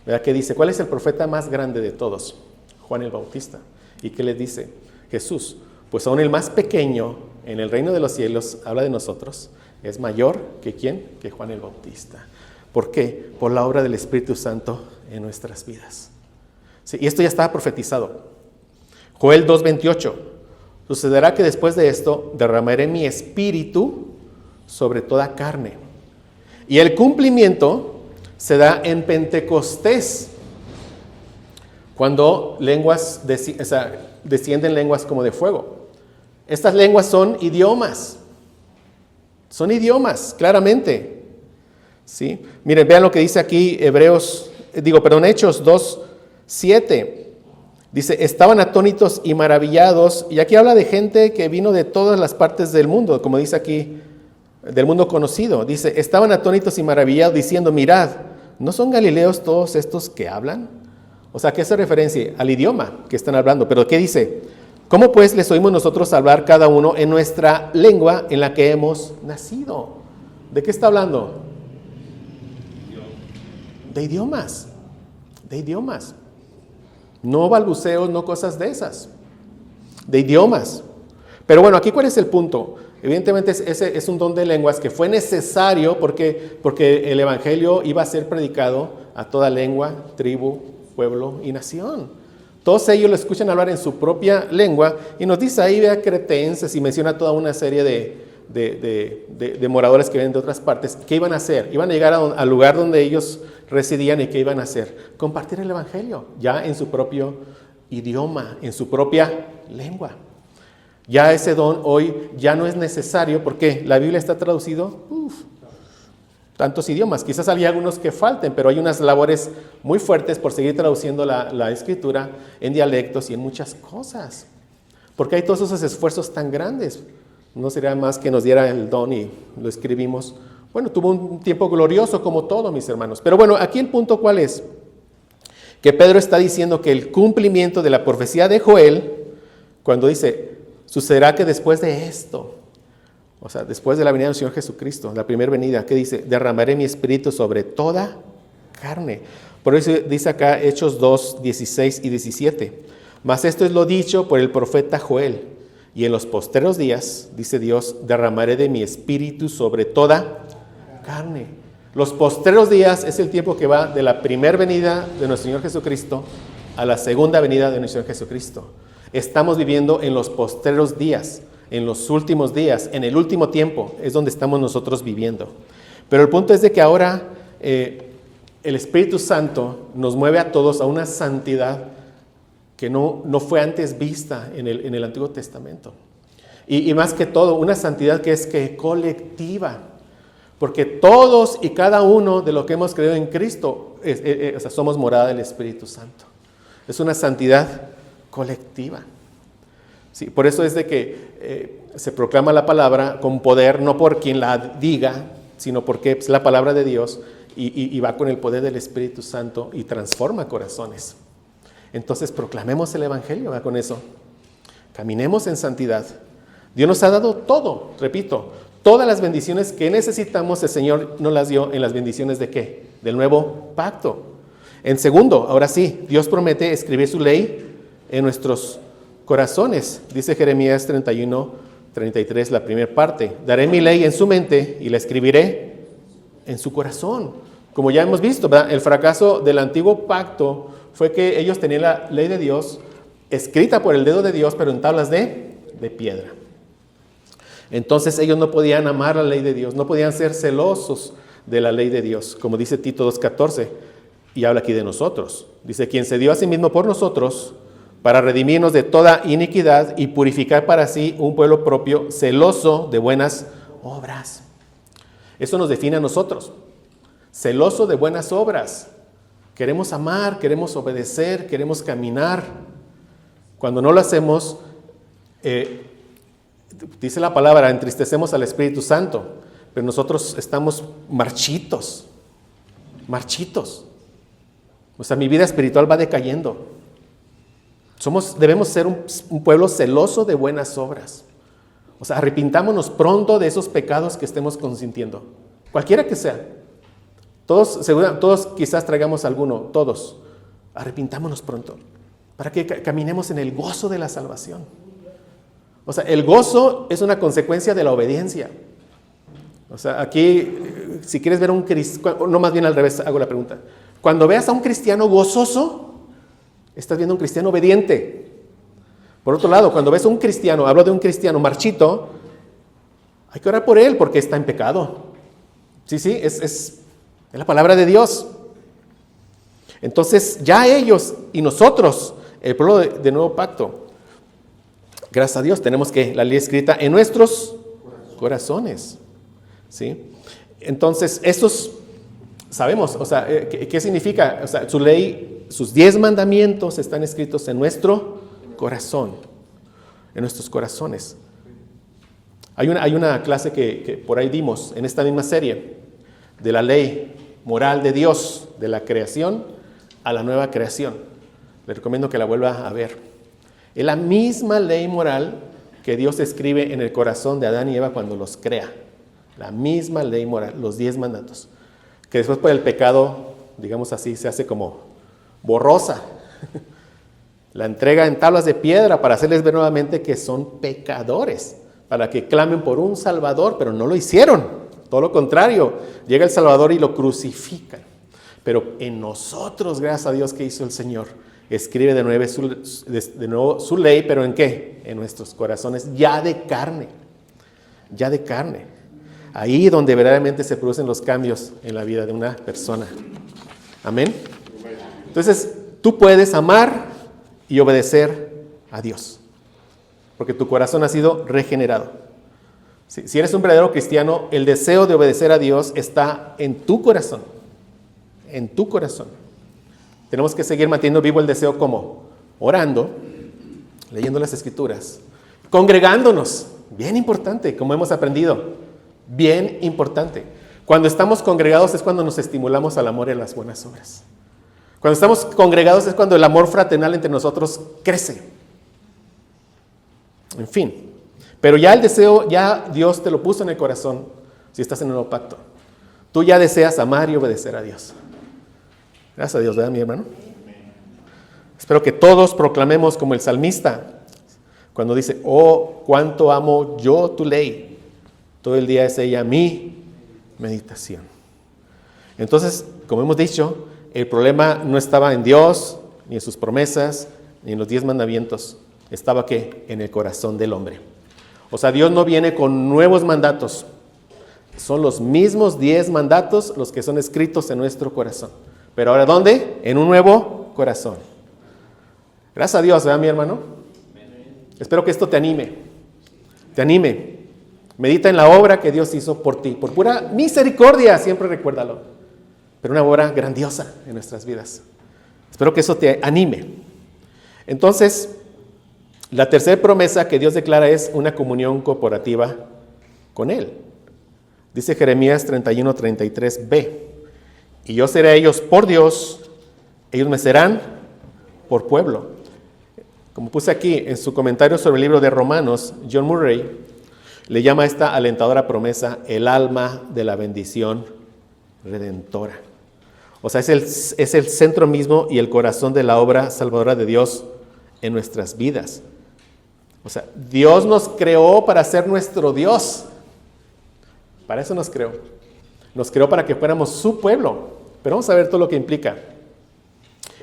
¿Verdad? ¿Qué dice? ¿Cuál es el profeta más grande de todos? Juan el Bautista. ¿Y qué le dice Jesús? Pues aún el más pequeño en el reino de los cielos, habla de nosotros, es mayor que ¿quién? Que Juan el Bautista. ¿Por qué? Por la obra del Espíritu Santo en nuestras vidas. Sí, y esto ya estaba profetizado. Joel 2:28, sucederá que después de esto derramaré mi espíritu sobre toda carne. Y el cumplimiento se da en Pentecostés, cuando descienden lenguas como de fuego. Estas lenguas son idiomas, claramente. ¿Sí? Miren, vean lo que dice aquí Hechos 2:7. Dice, estaban atónitos y maravillados, y aquí habla de gente que vino de todas las partes del mundo, como dice aquí, del mundo conocido. Dice, estaban atónitos y maravillados diciendo, mirad, ¿no son galileos todos estos que hablan? O sea, ¿qué hace referencia? Al idioma que están hablando. Pero ¿qué dice? ¿Cómo pues les oímos nosotros hablar cada uno en nuestra lengua en la que hemos nacido? ¿De qué está hablando? De idiomas. No balbuceos, no cosas de esas. De idiomas. Pero bueno, aquí ¿cuál es el punto? Evidentemente ese es un don de lenguas que fue necesario porque el Evangelio iba a ser predicado a toda lengua, tribu, pueblo y nación. Todos ellos lo escuchan hablar en su propia lengua y nos dice ahí, vea, cretenses, y menciona toda una serie de moradores que vienen de otras partes. ¿Qué iban a hacer? Iban a llegar al lugar donde ellos residían y ¿qué iban a hacer? Compartir el Evangelio ya en su propio idioma, en su propia lengua. Ya ese don hoy ya no es necesario porque la Biblia está traducido, tantos idiomas. Quizás hay algunos que falten, pero hay unas labores muy fuertes por seguir traduciendo la Escritura en dialectos y en muchas cosas. Porque hay todos esos esfuerzos tan grandes. No sería más que nos diera el don y lo escribimos. Bueno, tuvo un tiempo glorioso como todo, mis hermanos. Pero bueno, aquí el punto ¿cuál es? Que Pedro está diciendo que el cumplimiento de la profecía de Joel, cuando dice, sucederá que después de esto, o sea, después de la venida del Señor Jesucristo, la primera venida, ¿qué dice? Derramaré mi espíritu sobre toda carne. Por eso dice acá Hechos 2, 16 y 17. Mas esto es lo dicho por el profeta Joel. Y en los postreros días, dice Dios, derramaré de mi espíritu sobre toda carne. Los postreros días es el tiempo que va de la primera venida de nuestro Señor Jesucristo a la segunda venida de nuestro Señor Jesucristo. Estamos viviendo en los postreros días, en los últimos días, en el último tiempo, es donde estamos nosotros viviendo. Pero el punto es de que ahora el Espíritu Santo nos mueve a todos a una santidad que no fue antes vista en el Antiguo Testamento. Y más que todo, una santidad que es colectiva. Porque todos y cada uno de lo que hemos creído en Cristo, o sea, somos morada del Espíritu Santo. Es una santidad colectiva. Sí, por eso es de que se proclama la palabra con poder, no por quien la diga, sino porque es la palabra de Dios y va con el poder del Espíritu Santo y transforma corazones. Entonces proclamemos el Evangelio, va con eso. Caminemos en santidad. Dios nos ha dado todo, repito, todas las bendiciones que necesitamos, el Señor nos las dio en las bendiciones ¿de qué? Del nuevo pacto. En segundo, ahora sí, Dios promete escribir su ley en nuestros corazones. Dice Jeremías 31, 33, la primera parte. Daré mi ley en su mente y la escribiré en su corazón. Como ya hemos visto, ¿verdad? El fracaso del antiguo pacto fue que ellos tenían la ley de Dios escrita por el dedo de Dios, pero en tablas de piedra. Entonces ellos no podían amar la ley de Dios, no podían ser celosos de la ley de Dios, como dice Tito 2:14, y habla aquí de nosotros. Dice, quien se dio a sí mismo por nosotros, para redimirnos de toda iniquidad y purificar para sí un pueblo propio, celoso de buenas obras. Eso nos define a nosotros, celoso de buenas obras. Queremos amar, queremos obedecer, queremos caminar. Cuando no lo hacemos, dice la palabra, entristecemos al Espíritu Santo, pero nosotros estamos marchitos. O sea, mi vida espiritual va decayendo. Debemos ser un pueblo celoso de buenas obras. O sea, arrepintámonos pronto de esos pecados que estemos consintiendo, cualquiera que sea. Todos quizás traigamos alguno, todos. Arrepintámonos pronto, para que caminemos en el gozo de la salvación. O sea, el gozo es una consecuencia de la obediencia. O sea, aquí, si quieres ver a un cristiano, no, más bien al revés, hago la pregunta. Cuando veas a un cristiano gozoso, estás viendo a un cristiano obediente. Por otro lado, cuando ves a un cristiano, hablo de un cristiano marchito, hay que orar por él porque está en pecado. Sí, es la palabra de Dios. Entonces, ya ellos y nosotros, el pueblo de nuevo pacto, gracias a Dios, tenemos la ley escrita en nuestros corazones. ¿Sí? Entonces, estos sabemos, o sea, ¿qué significa? O sea, su ley, sus 10 mandamientos están escritos en nuestro corazón, en nuestros corazones. Hay una clase que por ahí dimos en esta misma serie de la ley moral de Dios, de la creación a la nueva creación. Le recomiendo que la vuelva a ver. Es la misma ley moral que Dios escribe en el corazón de Adán y Eva cuando los crea. La misma ley moral, los 10 mandatos. Que después por el pecado, digamos así, se hace como borrosa. La entrega en tablas de piedra para hacerles ver nuevamente que son pecadores, para que clamen por un Salvador, pero no lo hicieron. Todo lo contrario, llega el Salvador y lo crucifican. Pero en nosotros, gracias a Dios que hizo el Señor, escribe de nuevo su ley, pero ¿en qué? En nuestros corazones, ya de carne. Ahí donde verdaderamente se producen los cambios en la vida de una persona. Amén. Entonces, tú puedes amar y obedecer a Dios. porque tu corazón ha sido regenerado. Si eres un verdadero cristiano, el deseo de obedecer a Dios está en tu corazón. En tu corazón. Tenemos que seguir manteniendo vivo el deseo como orando, leyendo las Escrituras, congregándonos. Bien importante, como hemos aprendido. Bien importante. Cuando estamos congregados es cuando nos estimulamos al amor y a las buenas obras. Cuando estamos congregados es cuando el amor fraternal entre nosotros crece. En fin. Pero ya el deseo, ya Dios te lo puso en el corazón si estás en el nuevo pacto. Tú ya deseas amar y obedecer a Dios. Gracias a Dios, ¿verdad, mi hermano? Espero que todos proclamemos como el salmista, cuando dice, oh, cuánto amo yo tu ley. Todo el día es ella mi meditación. Entonces, como hemos dicho, el problema no estaba en Dios, ni en sus promesas, ni en los 10 mandamientos. Estaba, ¿qué? En el corazón del hombre. O sea, Dios no viene con nuevos mandatos. Son los mismos 10 mandatos los que son escritos en nuestro corazón. Pero ahora, ¿dónde? En un nuevo corazón. Gracias a Dios, ¿verdad, mi hermano? Espero que esto te anime. Te anime. Medita en la obra que Dios hizo por ti. Por pura misericordia, siempre recuérdalo. Pero una obra grandiosa en nuestras vidas. Espero que eso te anime. Entonces, la tercera promesa que Dios declara es una comunión corporativa con Él. Dice Jeremías 31:33b. Y yo seré a ellos por Dios, ellos me serán por pueblo. Como puse aquí en su comentario sobre el libro de Romanos, John Murray le llama a esta alentadora promesa el alma de la bendición redentora. O sea, es el centro mismo y el corazón de la obra salvadora de Dios en nuestras vidas. O sea, Dios nos creó para ser nuestro Dios. Para eso nos creó. Nos creó para que fuéramos su pueblo. Pero vamos a ver todo lo que implica.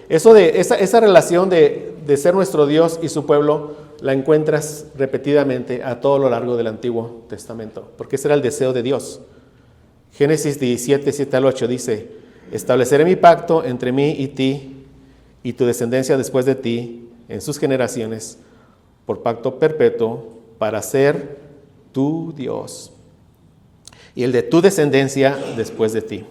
Eso de esa relación de ser nuestro Dios y su pueblo la encuentras repetidamente a todo lo largo del Antiguo Testamento. Porque ese era el deseo de Dios. Génesis 17, 7 al 8 dice: estableceré mi pacto entre mí y ti y tu descendencia después de ti en sus generaciones por pacto perpetuo para ser tu Dios y el de tu descendencia después de ti.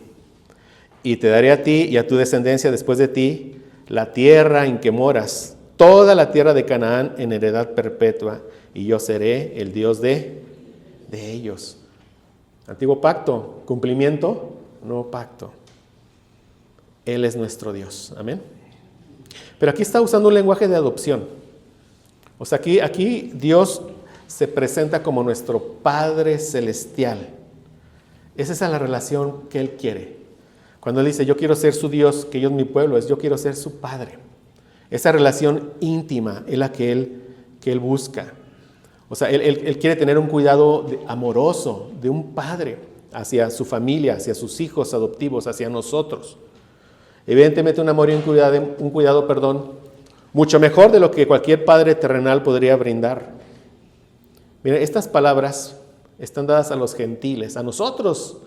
Y te daré a ti y a tu descendencia después de ti la tierra en que moras, toda la tierra de Canaán en heredad perpetua, y yo seré el Dios de ellos. Antiguo pacto, cumplimiento, nuevo pacto. Él es nuestro Dios. Amén. Pero aquí está usando un lenguaje de adopción. O sea, aquí Dios se presenta como nuestro Padre Celestial. Esa es la relación que Él quiere. Cuando Él dice, yo quiero ser su Dios, que ellos mi pueblo, es yo quiero ser su Padre. Esa relación íntima es la que Él busca. O sea, Él quiere tener un cuidado amoroso de un padre hacia su familia, hacia sus hijos adoptivos, hacia nosotros. Evidentemente un amor y un cuidado, mucho mejor de lo que cualquier padre terrenal podría brindar. Miren, estas palabras están dadas a los gentiles, a nosotros.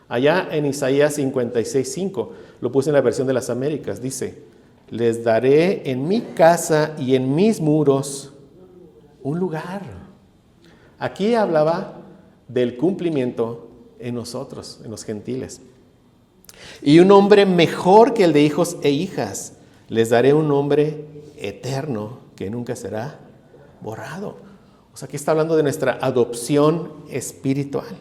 Allá en Isaías 56:5, lo puse en la versión de las Américas, dice: les daré en mi casa y en mis muros un lugar. Aquí hablaba del cumplimiento en nosotros, en los gentiles. Y un nombre mejor que el de hijos e hijas. Les daré un nombre eterno que nunca será borrado. O sea, aquí está hablando de nuestra adopción espiritual.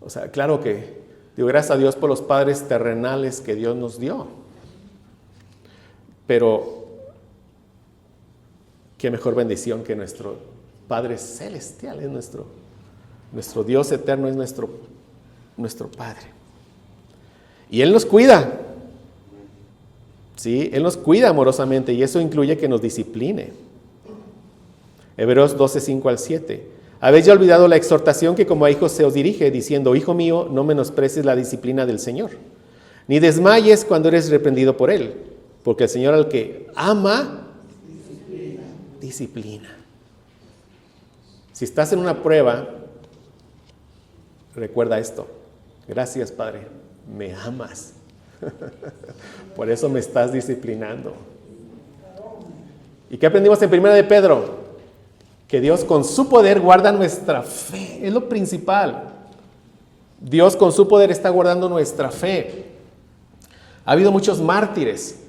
O sea, claro que digo, gracias a Dios por los padres terrenales que Dios nos dio. Pero qué mejor bendición que nuestro Padre Celestial, es nuestro Dios eterno, es nuestro Padre. Y Él nos cuida. Sí, Él nos cuida amorosamente y eso incluye que nos discipline. Hebreos 12:5 al 7. Habéis ya olvidado la exhortación que como a hijos se os dirige, diciendo: hijo mío, no menosprecies la disciplina del Señor, ni desmayes cuando eres reprendido por Él, porque el Señor al que ama, disciplina. Si estás en una prueba, recuerda esto: gracias, Padre, me amas. Por eso me estás disciplinando. ¿Y qué aprendimos en 1 de Pedro? Que Dios con su poder guarda nuestra fe. Es lo principal. Dios con su poder está guardando nuestra fe. Ha habido muchos mártires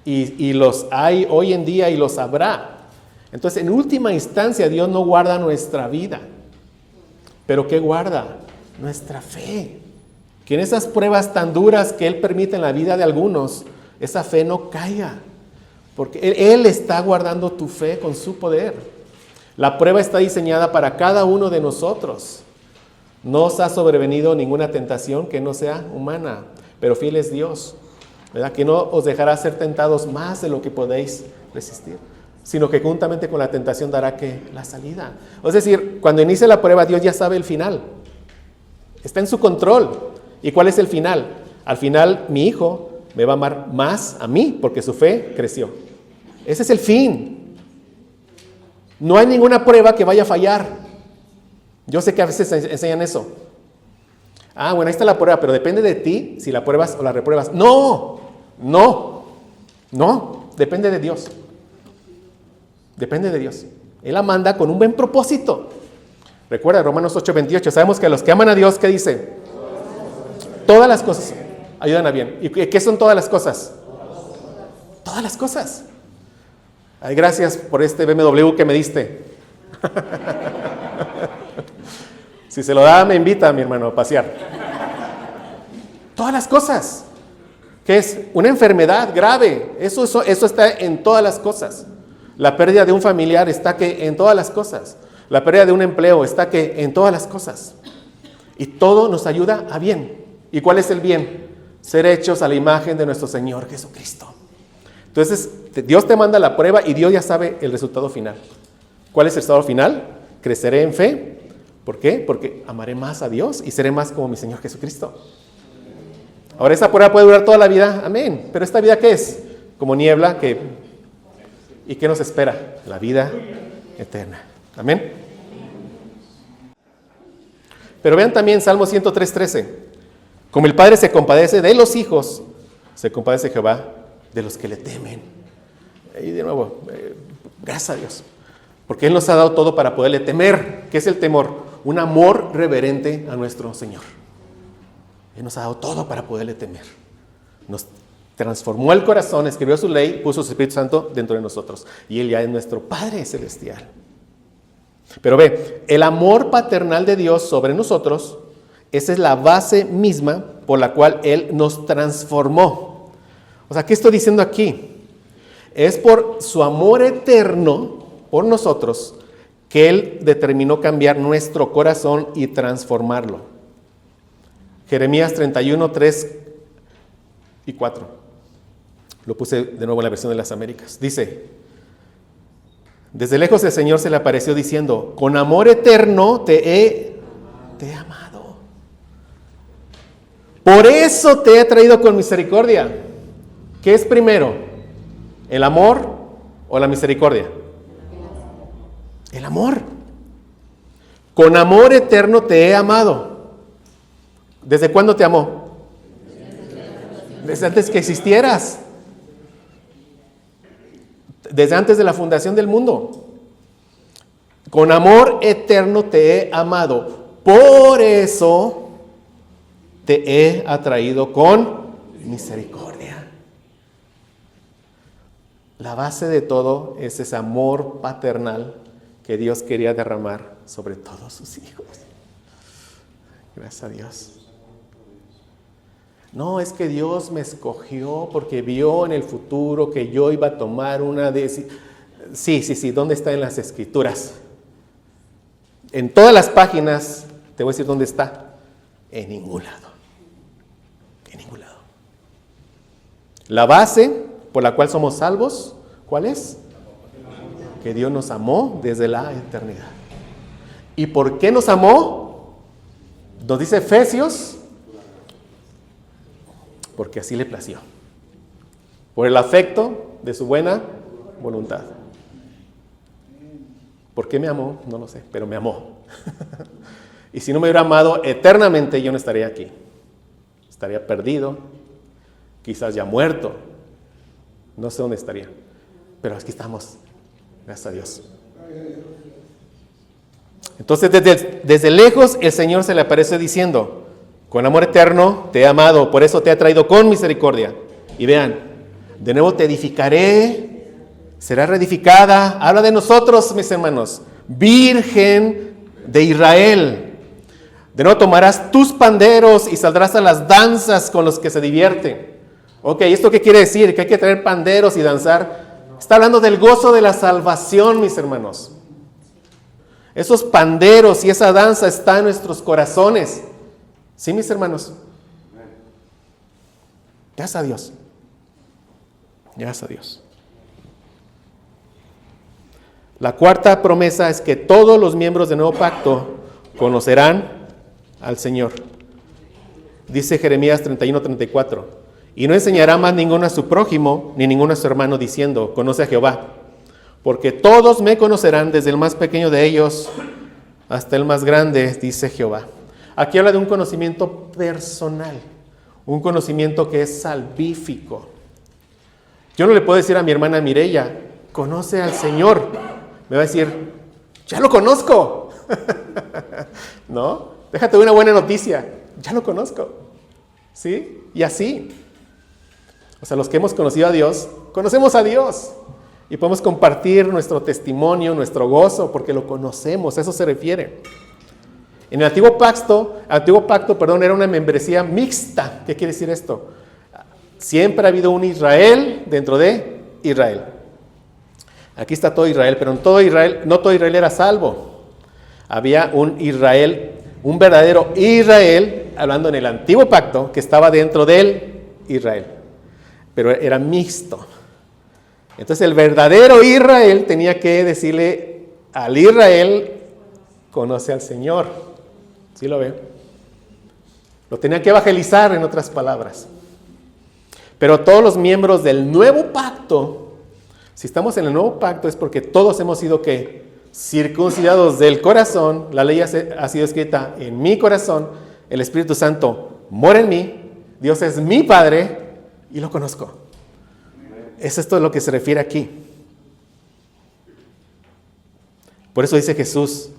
y los hay hoy en día y los habrá. Entonces, en última instancia, Dios no guarda nuestra vida. ¿Pero qué guarda? Nuestra fe. Que en esas pruebas tan duras que Él permite en la vida de algunos, esa fe no caiga. Porque Él está guardando tu fe con su poder. La prueba está diseñada para cada uno de nosotros. No os ha sobrevenido ninguna tentación que no sea humana, pero fiel es Dios, ¿verdad? Que no os dejará ser tentados más de lo que podéis resistir, sino que juntamente con la tentación dará que la salida. Es decir, cuando inicia la prueba, Dios ya sabe el final. Está en su control. ¿Y cuál es el final? Al final, mi hijo me va a amar más a mí porque su fe creció. Ese es el fin. No hay ninguna prueba que vaya a fallar. Yo sé que a veces enseñan eso. Bueno, ahí está la prueba, pero depende de ti si la pruebas o la repruebas. No, depende de Dios. Depende de Dios. Él la manda con un buen propósito. Recuerda Romanos 8:28, sabemos que a los que aman a Dios, ¿qué dice? Todas las cosas ayudan a bien. ¿Y qué son todas las cosas? Todas las cosas. Ay, gracias por este BMW que me diste. Si se lo da, me invita, mi hermano, a pasear. Todas las cosas. ¿Qué es? Una enfermedad grave. Eso está en todas las cosas. La pérdida de un familiar está en todas las cosas. La pérdida de un empleo está en todas las cosas. Y todo nos ayuda a bien. ¿Y cuál es el bien? Ser hechos a la imagen de nuestro Señor Jesucristo. Entonces, Dios te manda la prueba y Dios ya sabe el resultado final. ¿Cuál es el resultado final? Creceré en fe. ¿Por qué? Porque amaré más a Dios y seré más como mi Señor Jesucristo. Ahora, esa prueba puede durar toda la vida, amén. Pero ¿esta vida qué es? Como niebla ¿y qué nos espera? La vida eterna. Amén. Pero vean también Salmo 103:13. Como el Padre se compadece de los hijos, se compadece Jehová de los que le temen. Y de nuevo, gracias a Dios. Porque Él nos ha dado todo para poderle temer. ¿Qué es el temor? Un amor reverente a nuestro Señor. Él nos ha dado todo para poderle temer. Nos transformó el corazón, escribió su ley, puso su Espíritu Santo dentro de nosotros. Y Él ya es nuestro Padre celestial. Pero ve, el amor paternal de Dios sobre nosotros, esa es la base misma por la cual Él nos transformó. O sea, ¿qué estoy diciendo aquí? Es por su amor eterno por nosotros que Él determinó cambiar nuestro corazón y transformarlo. Jeremías 31:3 y 4. Lo puse de nuevo en la versión de las Américas. Dice: desde lejos el Señor se le apareció diciendo: con amor eterno te he amado. Por eso te he traído con misericordia. ¿Qué es primero? ¿El amor o la misericordia? El amor. Con amor eterno te he amado. ¿Desde cuándo te amó? Desde antes que existieras. Desde antes de la fundación del mundo. Con amor eterno te he amado. Por eso te he atraído con misericordia. La base de todo es ese amor paternal que Dios quería derramar sobre todos sus hijos. Gracias a Dios. No, es que Dios me escogió porque vio en el futuro que yo iba a tomar una decisión. Sí. ¿Dónde está en las Escrituras? En todas las páginas, te voy a decir dónde está. En ningún lado. En ningún lado. La base por la cual somos salvos, ¿cuál es? Que Dios nos amó desde la eternidad. ¿Y por qué nos amó? Nos dice Efesios, porque así le plació. Por el afecto de su buena voluntad. ¿Por qué me amó? No lo sé, pero me amó. Y si no me hubiera amado eternamente, yo no estaría aquí. Estaría perdido, quizás ya muerto. No sé dónde estaría. Pero aquí estamos. Gracias a Dios. Entonces desde lejos el Señor se le aparece diciendo, con amor eterno te he amado, por eso te he traído con misericordia. Y vean, de nuevo te edificaré, será reedificada. Habla de nosotros, mis hermanos, Virgen de Israel. De nuevo tomarás tus panderos y saldrás a las danzas con los que se divierten. Ok, ¿esto qué quiere decir? Que hay que traer panderos y danzar. Está hablando del gozo de la salvación, mis hermanos. Esos panderos y esa danza está en nuestros corazones. ¿Sí, mis hermanos? Gracias a Dios. Gracias a Dios. La cuarta promesa es que todos los miembros del nuevo pacto conocerán al Señor. Dice Jeremías 31:34. Y no enseñará más ninguno a su prójimo, ni ninguno a su hermano, diciendo, conoce a Jehová. Porque todos me conocerán, desde el más pequeño de ellos hasta el más grande, dice Jehová. Aquí habla de un conocimiento personal, un conocimiento que es salvífico. Yo no le puedo decir a mi hermana Mireya, conoce al Señor. Me va a decir, ya lo conozco. ¿No? Déjate una buena noticia, ya lo conozco. ¿Sí? Y así. O sea, los que hemos conocido a Dios, conocemos a Dios. Y podemos compartir nuestro testimonio, nuestro gozo, porque lo conocemos, a eso se refiere. En el antiguo pacto, era una membresía mixta. ¿Qué quiere decir esto? Siempre ha habido un Israel dentro de Israel. Aquí está todo Israel, pero en todo Israel, no todo Israel era salvo. Había un Israel, un verdadero Israel, hablando en el antiguo pacto, que estaba dentro del Israel. Pero era mixto. Entonces el verdadero Israel tenía que decirle al Israel, conoce al Señor. ¿Sí lo ve? Lo tenía que evangelizar, en otras palabras. Pero todos los miembros del nuevo pacto, si estamos en el nuevo pacto es porque todos hemos sido ¿qué? Circuncidados del corazón. La ley ha sido escrita en mi corazón. El Espíritu Santo mora en mí. Dios es mi Padre y lo conozco. Es esto a lo que se refiere aquí. Por eso dice Jesús,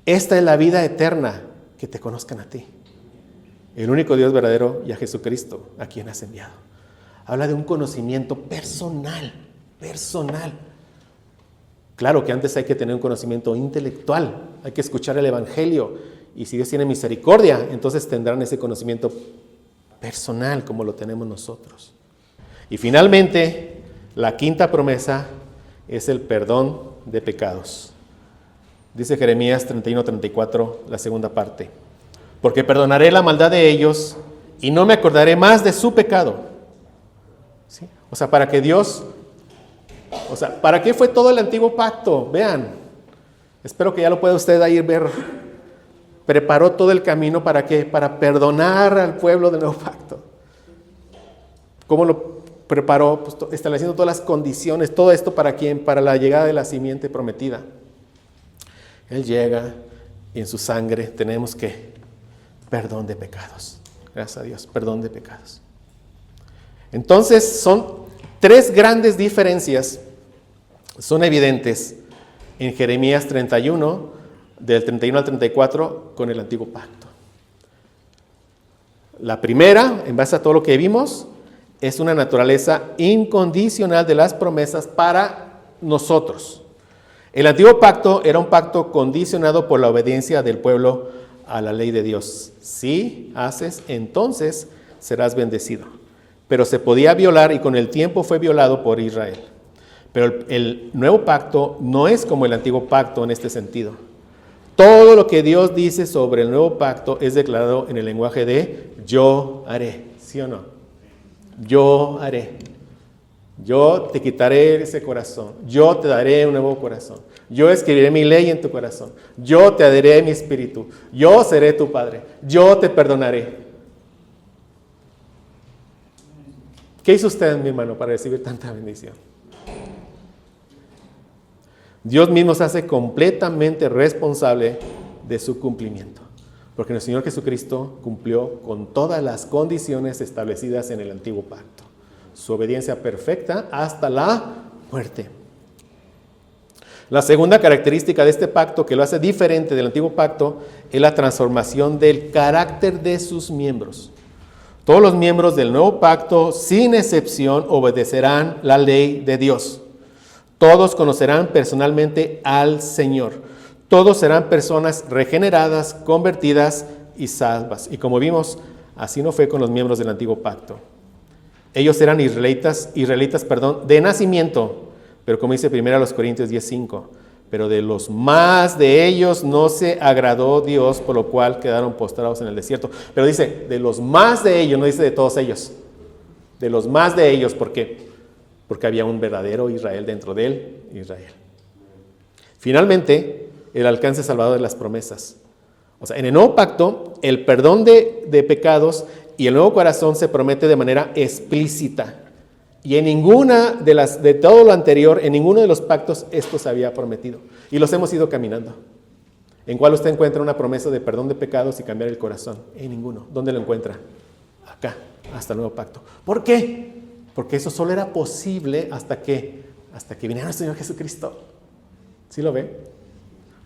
esta es la vida eterna, que te conozcan a ti, el único Dios verdadero, y a Jesucristo, a quien has enviado. Habla de un conocimiento personal. Claro que antes hay que tener un conocimiento intelectual, hay que escuchar el Evangelio, y si Dios tiene misericordia, entonces tendrán ese conocimiento personal como lo tenemos nosotros. Y finalmente, la quinta promesa es el perdón de pecados. Dice Jeremías 31:34, la segunda parte. Porque perdonaré la maldad de ellos y no me acordaré más de su pecado. ¿Sí? O sea, ¿para qué fue todo el antiguo pacto? Vean, espero que ya lo pueda usted ahí ver. Preparó todo el camino ¿para qué? Para perdonar al pueblo del nuevo pacto. ¿Cómo lo preparó? Pues, estableciendo todas las condiciones, todo esto ¿para quién? Para la llegada de la simiente prometida. Él llega y en su sangre tenemos que perdón de pecados. Gracias a Dios, perdón de pecados. Entonces son tres grandes diferencias, son evidentes en Jeremías 31, del 31 al 34, con el antiguo pacto. La primera, en base a todo lo que vimos, es una naturaleza incondicional de las promesas para nosotros. El antiguo pacto era un pacto condicionado por la obediencia del pueblo a la ley de Dios. Si haces, entonces serás bendecido. Pero se podía violar y con el tiempo fue violado por Israel. Pero el nuevo pacto no es como el antiguo pacto en este sentido. Todo lo que Dios dice sobre el nuevo pacto es declarado en el lenguaje de yo haré, ¿sí o no? Yo haré. Yo te quitaré ese corazón. Yo te daré un nuevo corazón. Yo escribiré mi ley en tu corazón. Yo te daré mi espíritu. Yo seré tu Padre. Yo te perdonaré. ¿Qué hizo usted, mi hermano, para recibir tanta bendición? Dios mismo se hace completamente responsable de su cumplimiento. Porque el Señor Jesucristo cumplió con todas las condiciones establecidas en el antiguo pacto. Su obediencia perfecta hasta la muerte. La segunda característica de este pacto que lo hace diferente del antiguo pacto es la transformación del carácter de sus miembros. Todos los miembros del nuevo pacto, sin excepción, obedecerán la ley de Dios. Todos conocerán personalmente al Señor. Todos serán personas regeneradas, convertidas y salvas. Y como vimos, así no fue con los miembros del antiguo pacto. Ellos eran israelitas de nacimiento, pero como dice 1 Corintios 10:5, pero de los más de ellos no se agradó Dios, por lo cual quedaron postrados en el desierto. Pero dice, de los más de ellos, no dice de todos ellos. De los más de ellos, ¿por qué? Porque había un verdadero Israel dentro de él, Israel. Finalmente, el alcance salvador de las promesas. O sea, en el nuevo pacto, el perdón de pecados y el nuevo corazón se promete de manera explícita. Y en ninguna de todo lo anterior, en ninguno de los pactos, esto se había prometido. Y los hemos ido caminando. ¿En cuál usted encuentra una promesa de perdón de pecados y cambiar el corazón? En ninguno. ¿Dónde lo encuentra? Acá, hasta el nuevo pacto. ¿Por qué? Porque eso solo era posible hasta que viniera el Señor Jesucristo. ¿Sí lo ve?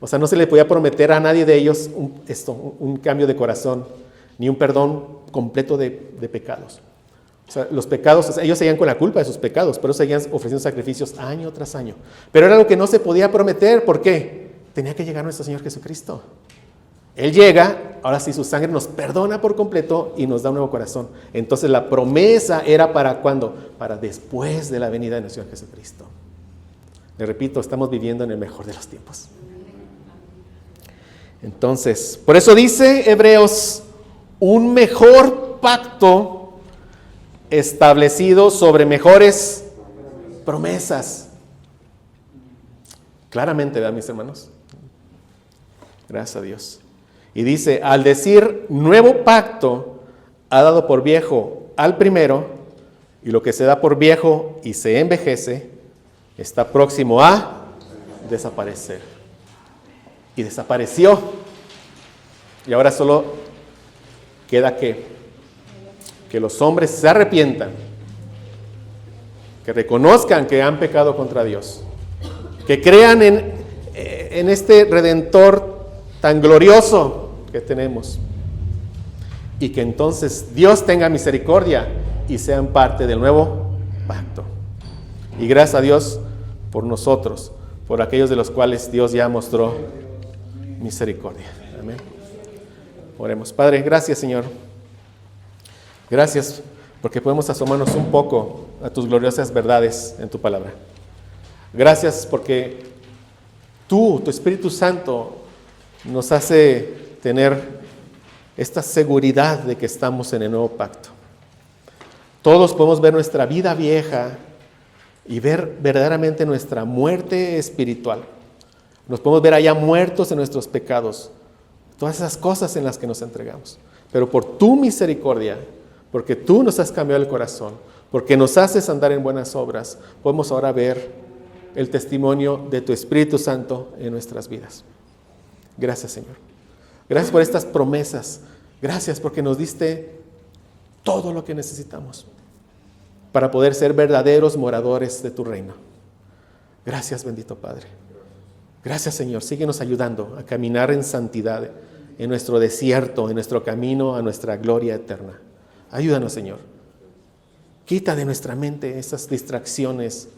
O sea, no se le podía prometer a nadie de ellos un cambio de corazón, ni un perdón completo de pecados. O sea, los pecados, ellos seguían con la culpa de sus pecados, pero seguían ofreciendo sacrificios año tras año. Pero era algo que no se podía prometer. ¿Por qué? Tenía que llegar nuestro Señor Jesucristo. Él llega, ahora sí su sangre nos perdona por completo y nos da un nuevo corazón. Entonces la promesa era ¿para cuándo? Para después de la venida de nuestro Señor Jesucristo. Le repito, estamos viviendo en el mejor de los tiempos. Entonces, por eso dice Hebreos, un mejor pacto establecido sobre mejores promesas. Claramente, ¿verdad, mis hermanos? Gracias a Dios. Y dice, al decir nuevo pacto, ha dado por viejo al primero, y lo que se da por viejo y se envejece, está próximo a desaparecer. Y desapareció. Y ahora solo queda que los hombres se arrepientan, que reconozcan que han pecado contra Dios, que crean en este Redentor tan glorioso que tenemos, y que entonces Dios tenga misericordia y sean parte del nuevo pacto. Y gracias a Dios por nosotros, por aquellos de los cuales Dios ya mostró misericordia. Amén. Oremos. Padre, gracias, Señor. Gracias porque podemos asomarnos un poco a tus gloriosas verdades en tu palabra. Gracias porque tu Espíritu Santo nos hace tener esta seguridad de que estamos en el nuevo pacto. Todos podemos ver nuestra vida vieja y ver verdaderamente nuestra muerte espiritual. Nos podemos ver allá muertos en nuestros pecados, todas esas cosas en las que nos entregamos. Pero por tu misericordia, porque tú nos has cambiado el corazón, porque nos haces andar en buenas obras, podemos ahora ver el testimonio de tu Espíritu Santo en nuestras vidas. Gracias, Señor. Gracias por estas promesas. Gracias porque nos diste todo lo que necesitamos para poder ser verdaderos moradores de tu reino. Gracias, bendito Padre. Gracias, Señor. Síguenos ayudando a caminar en santidad en nuestro desierto, en nuestro camino a nuestra gloria eterna. Ayúdanos, Señor. Quita de nuestra mente esas distracciones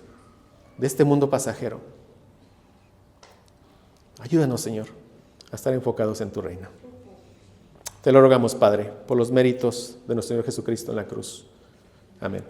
de este mundo pasajero. Ayúdanos, Señor, a estar enfocados en tu reino. Te lo rogamos, Padre, por los méritos de nuestro Señor Jesucristo en la cruz. Amén.